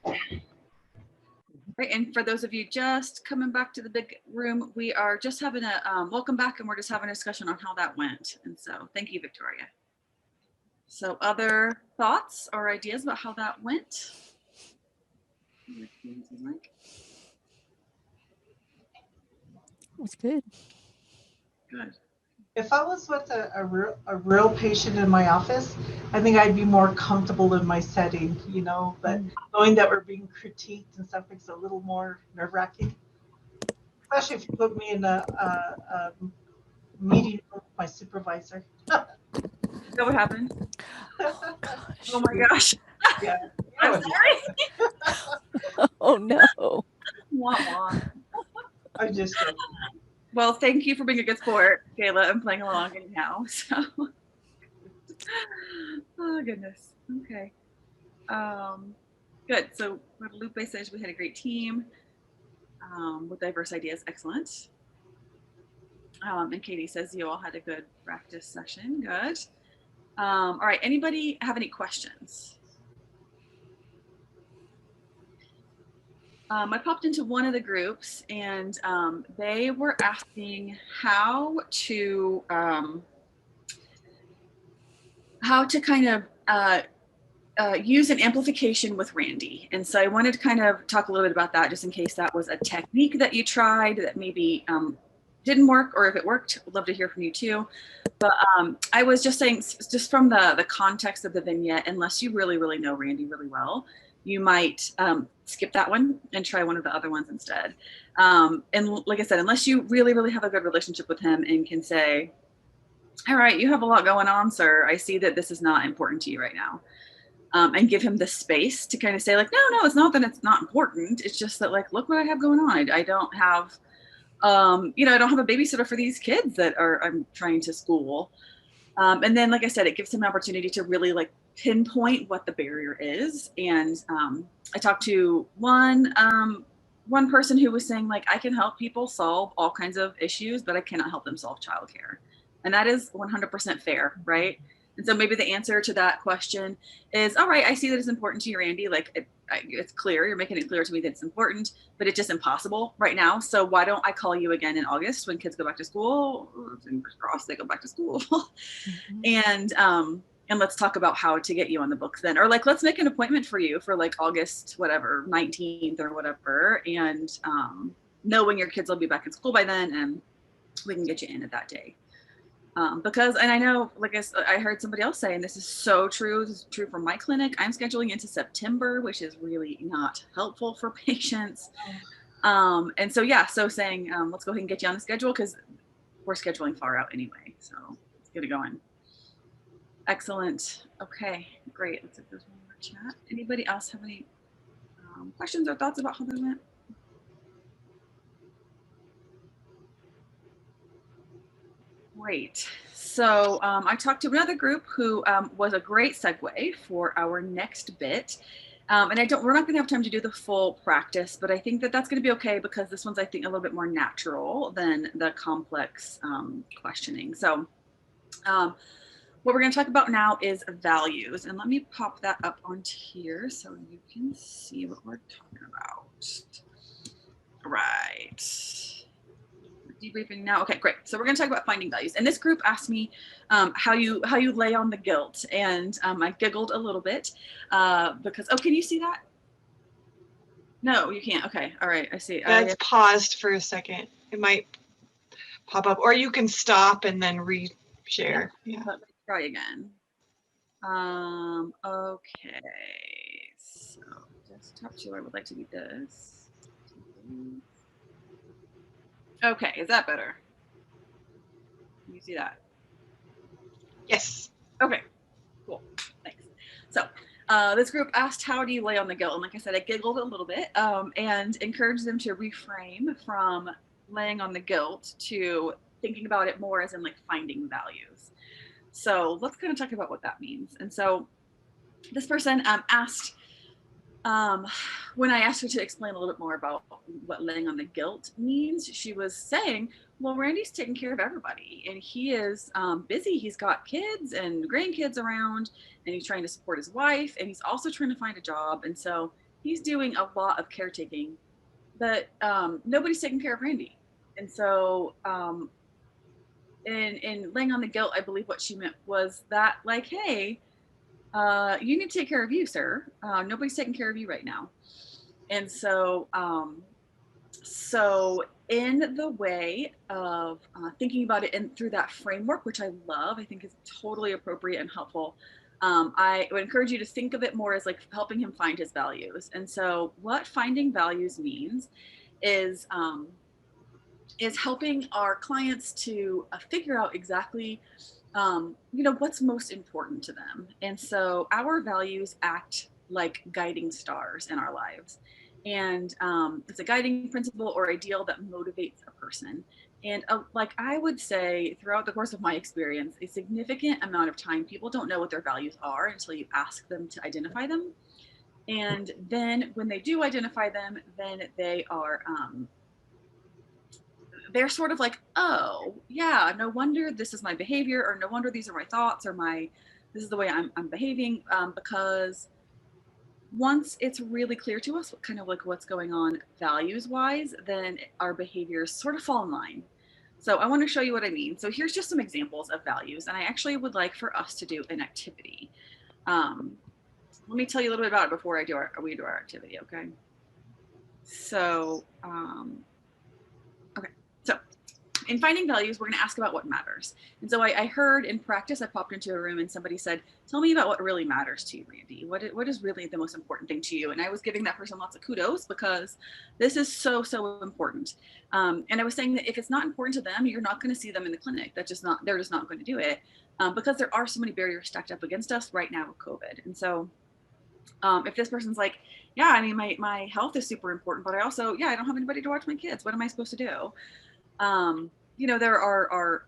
Right, and for those of you just coming back to the big room, we are just having a welcome back, and we're just having a discussion on how that went. And so thank you, Victoria. So other thoughts or ideas about how that went? It was good. Good. If I was with a real patient in my office, I think I'd be more comfortable in my setting, but knowing that we're being critiqued and stuff makes it a little more nerve-wracking, especially if you put me in a meeting with my supervisor. Is that what happened? Oh my gosh. Yeah. I'm sorry. Oh no. Wah, wah. I'm just joking. Well, thank you for being a good sport, Kayla, and playing along anyhow. So, oh goodness. Okay. Good. So Guadalupe says we had a great team with diverse ideas. Excellent. And Katie says you all had a good practice session. Good. All right. Anybody have any questions? I popped into one of the groups, and they were asking how to kind of use an amplification with Randy. And so I wanted to kind of talk a little bit about that, just in case that was a technique that you tried that maybe didn't work, or if it worked, I'd love to hear from you too. But I was just saying, just from the context of the vignette, unless you really, really know Randy really well, you might skip that one and try one of the other ones instead. And like I said, unless you really, really have a good relationship with him and can say, all right, you have a lot going on, sir. I see that this is not important to you right now. And give him the space to kind of say like, no, it's not that it's not important. It's just that like, look what I have going on. I don't have, I don't have a babysitter for these kids that I'm trying to school. And then, like I said, it gives him an opportunity to really like pinpoint what the barrier is. And I talked to one person who was saying like, I can help people solve all kinds of issues, but I cannot help them solve childcare. And that is 100% fair, right? And so maybe the answer to that question is, all right, I see that it's important to you, Randy. Like it's clear, you're making it clear to me that it's important, but it's just impossible right now. So why don't I call you again in August when kids go back to school? Fingers crossed they go back to school. And let's talk about how to get you on the books then. Or like, let's make an appointment for you for like August, whatever, 19th or whatever. And knowing your kids will be back in school by then, and we can get you in at that day. Because, and I know, like I heard somebody else say, and this is so true, this is true for my clinic, I'm scheduling into September, which is really not helpful for patients. And so, yeah, so saying, let's go ahead and get you on the schedule because we're scheduling far out anyway. So let's get it going. Excellent. Okay, great. Let's see if there's one more chat. Anybody else have any questions or thoughts about how that went? Great. So I talked to another group who was a great segue for our next bit. And we're not going to have time to do the full practice, but I think that that's going to be okay because this one's, I think, a little bit more natural than the complex questioning. So what we're going to talk about now is values. And let me pop that up onto here so you can see what we're talking about. Right. Debriefing now. Okay, great. So we're going to talk about finding values. And this group asked me how you lay on the guilt, and I giggled a little bit because can you see that? No, you can't. Okay, all right, I see. That's paused for a second. It might pop up, or you can stop and then re-share. Yeah. Let me try again. Okay. So desktop 2, I would like to be this. Okay, is that better? Can you see that? Yes. Okay, cool, thanks. So this group asked, how do you lay on the guilt? And like I said, I giggled a little bit and encouraged them to reframe from laying on the guilt to thinking about it more as in like finding values. So let's kind of talk about what that means. And so this person asked, when I asked her to explain a little bit more about what laying on the guilt means, she was saying, well, Randy's taking care of everybody and he is busy. He's got kids and grandkids around and he's trying to support his wife and he's also trying to find a job. And so he's doing a lot of caretaking, but nobody's taking care of Randy. And so in laying on the guilt, I believe what she meant was that like, hey, you need to take care of you, sir. Nobody's taking care of you right now. And so, so in the way of thinking about it and through that framework, which I love, I think is totally appropriate and helpful. I would encourage you to think of it more as like helping him find his values. And so what finding values means is helping our clients to figure out exactly what's most important to them. And so our values act like guiding stars in our lives. And it's a guiding principle or ideal that motivates a person. And like I would say throughout the course of my experience, a significant amount of time, people don't know what their values are until you ask them to identify them. And then when they do identify them, then they are they're sort of like, oh yeah, no wonder this is my behavior, or no wonder these are my thoughts, or this is the way I'm behaving, because once it's really clear to us what kind of like what's going on values wise, then our behaviors sort of fall in line. So I want to show you what I mean. So here's just some examples of values, and I actually would like for us to do an activity. Let me tell you a little bit about it before we do our activity, okay? So, okay, so in finding values, we're going to ask about what matters. And so I heard in practice, I popped into a room and somebody said, tell me about what really matters to you, Randy. What is really the most important thing to you? And I was giving that person lots of kudos because this is so, so important. And I was saying that if it's not important to them, you're not going to see them in the clinic. They're just not going to do it because there are so many barriers stacked up against us right now with COVID. And so if this person's like, yeah, I mean, my health is super important, but I also, yeah, I don't have anybody to watch my kids. What am I supposed to do? You know, there are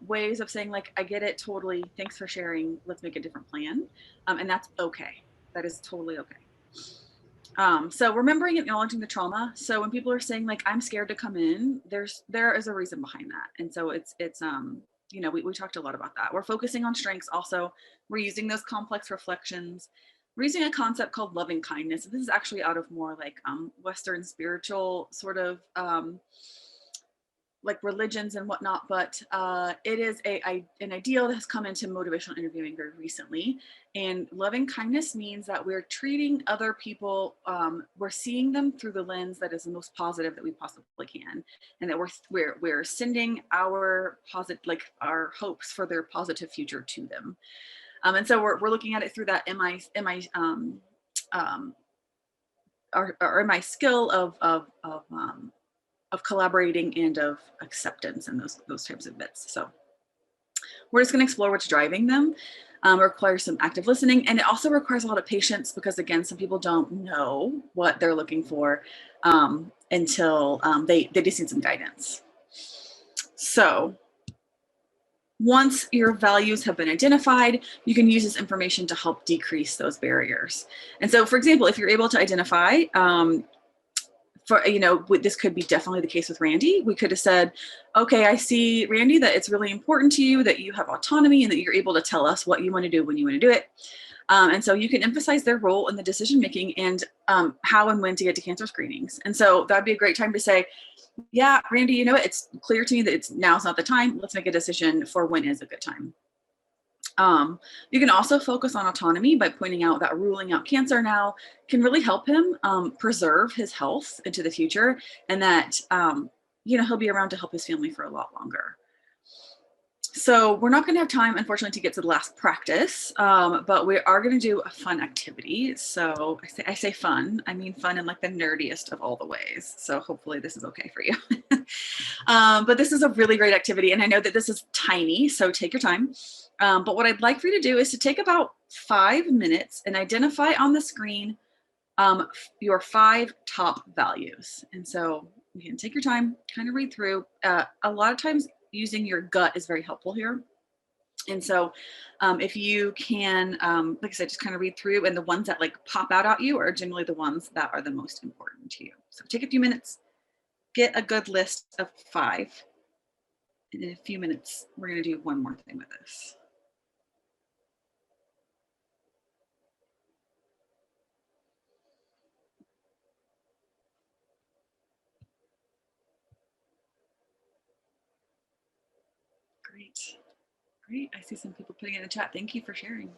ways of saying like, I get it, totally. Thanks for sharing. Let's make a different plan. And that's okay. That is totally okay. So remembering and acknowledging the trauma. So when people are saying like, I'm scared to come in, there is a reason behind that. And so it's you know, we talked a lot about that. We're focusing on strengths. Also, we're using those complex reflections. We're using a concept called loving kindness. This is actually out of more like Western spiritual sort of like religions and whatnot, but it is an ideal that has come into motivational interviewing very recently. And loving kindness means that we're treating other people, we're seeing them through the lens that is the most positive that we possibly can, and that we're sending our positive, like our hopes for their positive future to them. And so we're looking at it through that or my skill of collaborating and of acceptance and those types of bits. So we're just going to explore what's driving them. It requires some active listening, and it also requires a lot of patience because again, some people don't know what they're looking for until they just need some guidance. So once your values have been identified, you can use this information to help decrease those barriers. And so, for example, if you're able to identify, this could be definitely the case with Randy. We could have said, okay, I see, Randy, that it's really important to you that you have autonomy and that you're able to tell us what you want to do when you want to do it. And so you can emphasize their role in the decision making and how and when to get to cancer screenings. And so that'd be a great time to say, yeah, Randy, you know, it's clear to me that now's not the time. Let's make a decision for when is a good time. You can also focus on autonomy by pointing out that ruling out cancer now can really help him preserve his health into the future, and that he'll be around to help his family for a lot longer. So we're not going to have time, unfortunately, to get to the last practice, but we are going to do a fun activity. So I say fun, I mean fun in like the nerdiest of all the ways. So hopefully this is okay for you. But this is a really great activity, and I know that this is tiny, so take your time. But what I'd like for you to do is to take about 5 minutes and identify on the screen your 5 top values. And so you can take your time, kind of read through. A lot of times using your gut is very helpful here. And so if you can, like I said, just kind of read through, and the ones that like pop out at you are generally the ones that are the most important to you. So take a few minutes, get a good list of 5. And in a few minutes, we're going to do one more thing with this. Great. I see some people putting it in the chat. Thank you for sharing.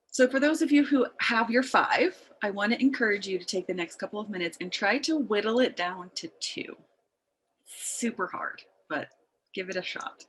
So for those of you who have your 5, I want to encourage you to take the next couple of minutes and try to whittle it down to 2. Super hard, but give it a shot.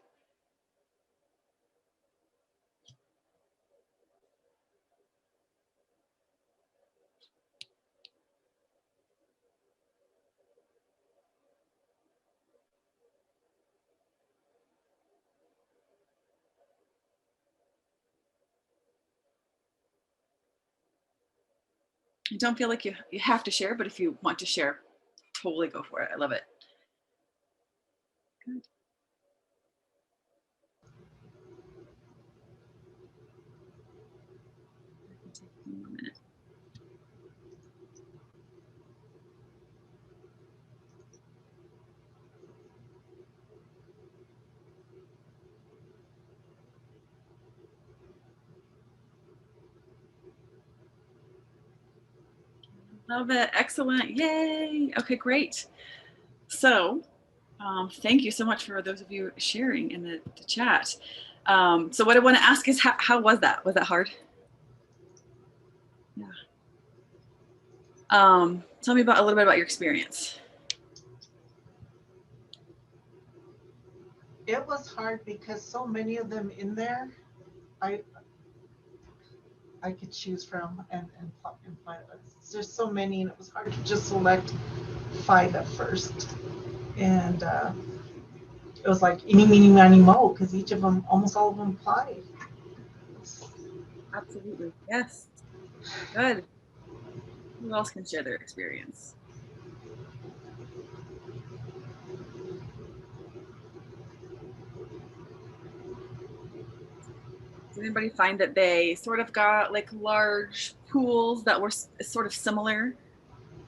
And don't feel like you have to share, but if you want to share, totally go for it. I love it. Good. Take one more minute. Love it. Excellent. Yay. Okay, great. So thank you so much for those of you sharing in the chat. So what I want to ask is, how was that? Was that hard? Yeah. Tell me about a little bit about your experience. It was hard because so many of them in there, I could choose from and find. There's so many, and it was hard to just select 5 at first. And it was like eeny, meeny, miny, mo, because each of them, almost all of them apply. Absolutely. Yes. Good. Who else can share their experience? Does anybody find that they sort of got like large pools that were sort of similar,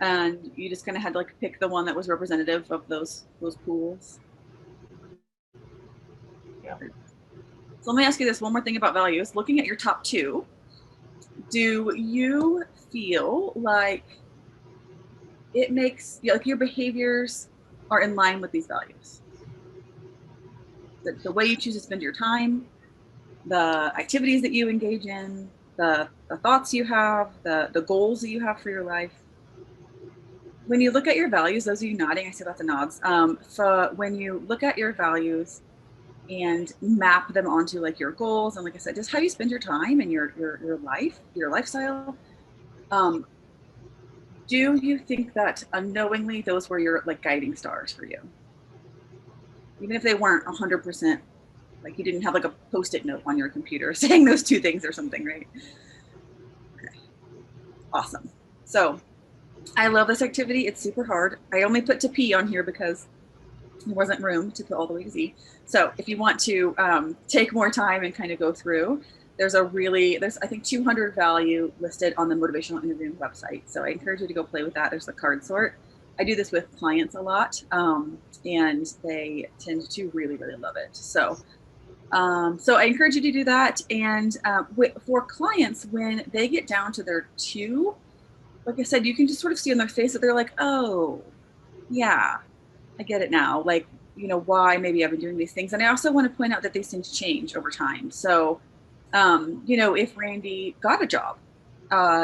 and you just kind of had to like pick the one that was representative of those pools? Yeah. So let me ask you this one more thing about values. Looking at your top 2, do you feel like it makes, like, your behaviors are in line with these values? The way you choose to spend your time, the activities that you engage in, the thoughts you have, the goals that you have for your life. When you look at your values, those of you nodding, I see lots of nods. So when you look at your values and map them onto like your goals, and like I said, just how you spend your time and your life, your lifestyle, do you think that unknowingly those were your like guiding stars for you? Even if they weren't 100%, like you didn't have like a post-it note on your computer saying those 2 things or something, right? Okay. Awesome. So I love this activity. It's super hard. I only put to P on here because there wasn't room to put all the way to Z. So if you want to take more time and kind of go through, there's I think 200 value listed on the Motivational Interviewing website. So I encourage you to go play with that. There's the card sort. I do this with clients a lot, and they tend to really, really love it. So I encourage you to do that. And for clients, when they get down to their 2, like I said, you can just sort of see on their face that they're like, oh, yeah, I get it now. Like, why maybe I've been doing these things. And I also want to point out that these things change over time. So, if Randy got a job,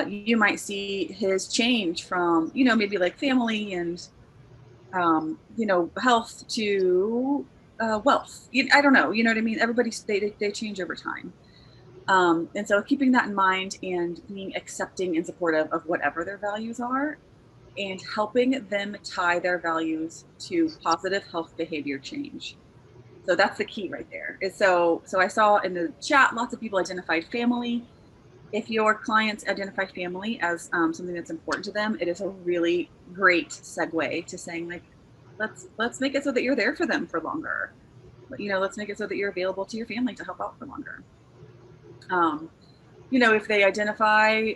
you might see his change from, maybe like family and, health to wealth. I don't know. You know what I mean? They change over time. And so keeping that in mind and being accepting and supportive of whatever their values are, and helping them tie their values to positive health behavior change. So that's the key right there. So I saw in the chat, lots of people identified family. If your clients identify family as something that's important to them, it is a really great segue to saying, like, let's make it so that you're there for them for longer. Let's make it so that you're available to your family to help out for longer. If they identify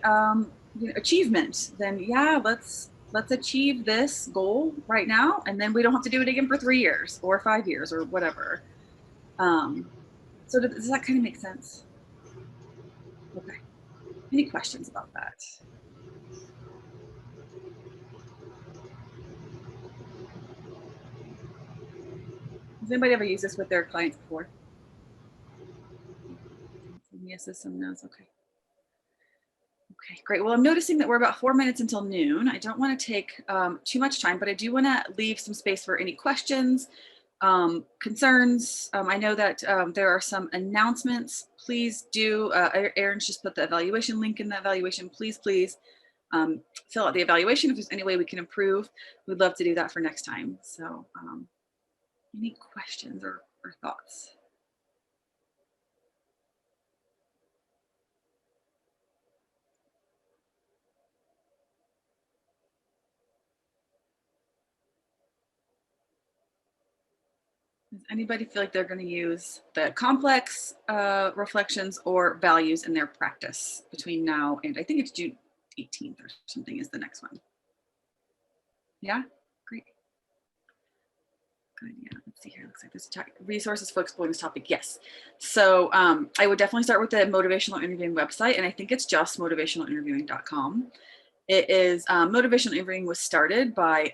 achievement, then yeah, let's achieve this goal right now, and then we don't have to do it again for 3 years or 5 years or whatever. So does that kind of make sense? Okay. Any questions about that? Has anybody ever used this with their clients before? Some yeses, some no's. Okay. Okay, great. Well, I'm noticing that we're about 4 minutes until noon. I don't want to take too much time, but I do want to leave some space for any questions, concerns. I know that there are some announcements. Please do, Aaron's just put the evaluation link in the evaluation. Please fill out the evaluation. If there's any way we can improve, we'd love to do that for next time. So any questions or thoughts? Does anybody feel like they're going to use the complex reflections or values in their practice between now and I think it's June 18th or something is the next one? Yeah, great. Good, yeah, let's see here. Looks like there's resources for exploring this topic. Yes. So I would definitely start with the Motivational Interviewing website, and I think it's just motivationalinterviewing.com. It is motivational interviewing was started by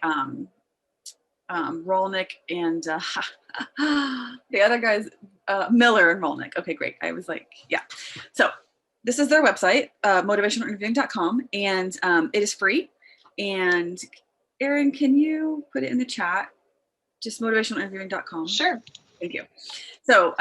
Rolnick and the other guys, Miller and Rolnick. Okay, great. I was like, yeah. So this is their website, motivationalinterviewing.com, and it is free. And Erin, can you put it in the chat? Just motivationalinterviewing.com. Sure. Thank you. So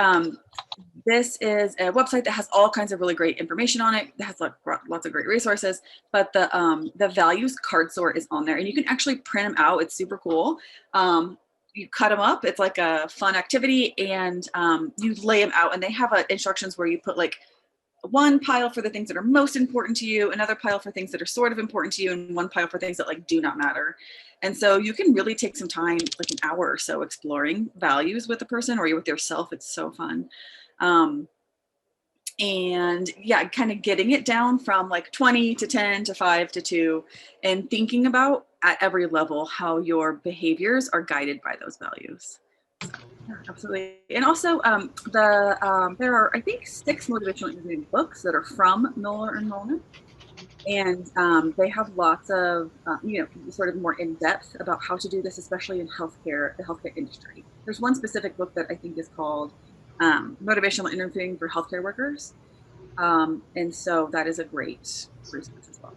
this is a website that has all kinds of really great information on it. It has lots of great resources, but the values card sort is on there, and you can actually print them out. It's super cool. You cut them up. It's like a fun activity, and you lay them out, and they have instructions where you put like one pile for the things that are most important to you, another pile for things that are sort of important to you, and one pile for things that like do not matter. And so you can really take some time, like an hour or so, exploring values with a person or with yourself. It's so fun. And yeah, kind of getting it down from like 20 to 10 to 5 to 2, and thinking about at every level how your behaviors are guided by those values. So, yeah, absolutely. And also there are, I think, 6 motivational interviewing books that are from Miller and Molnar. And they have lots of, sort of more in depth about how to do this, especially in healthcare, the healthcare industry. There's one specific book that I think is called Motivational Interviewing for Healthcare Workers. And so that is a great resource as well.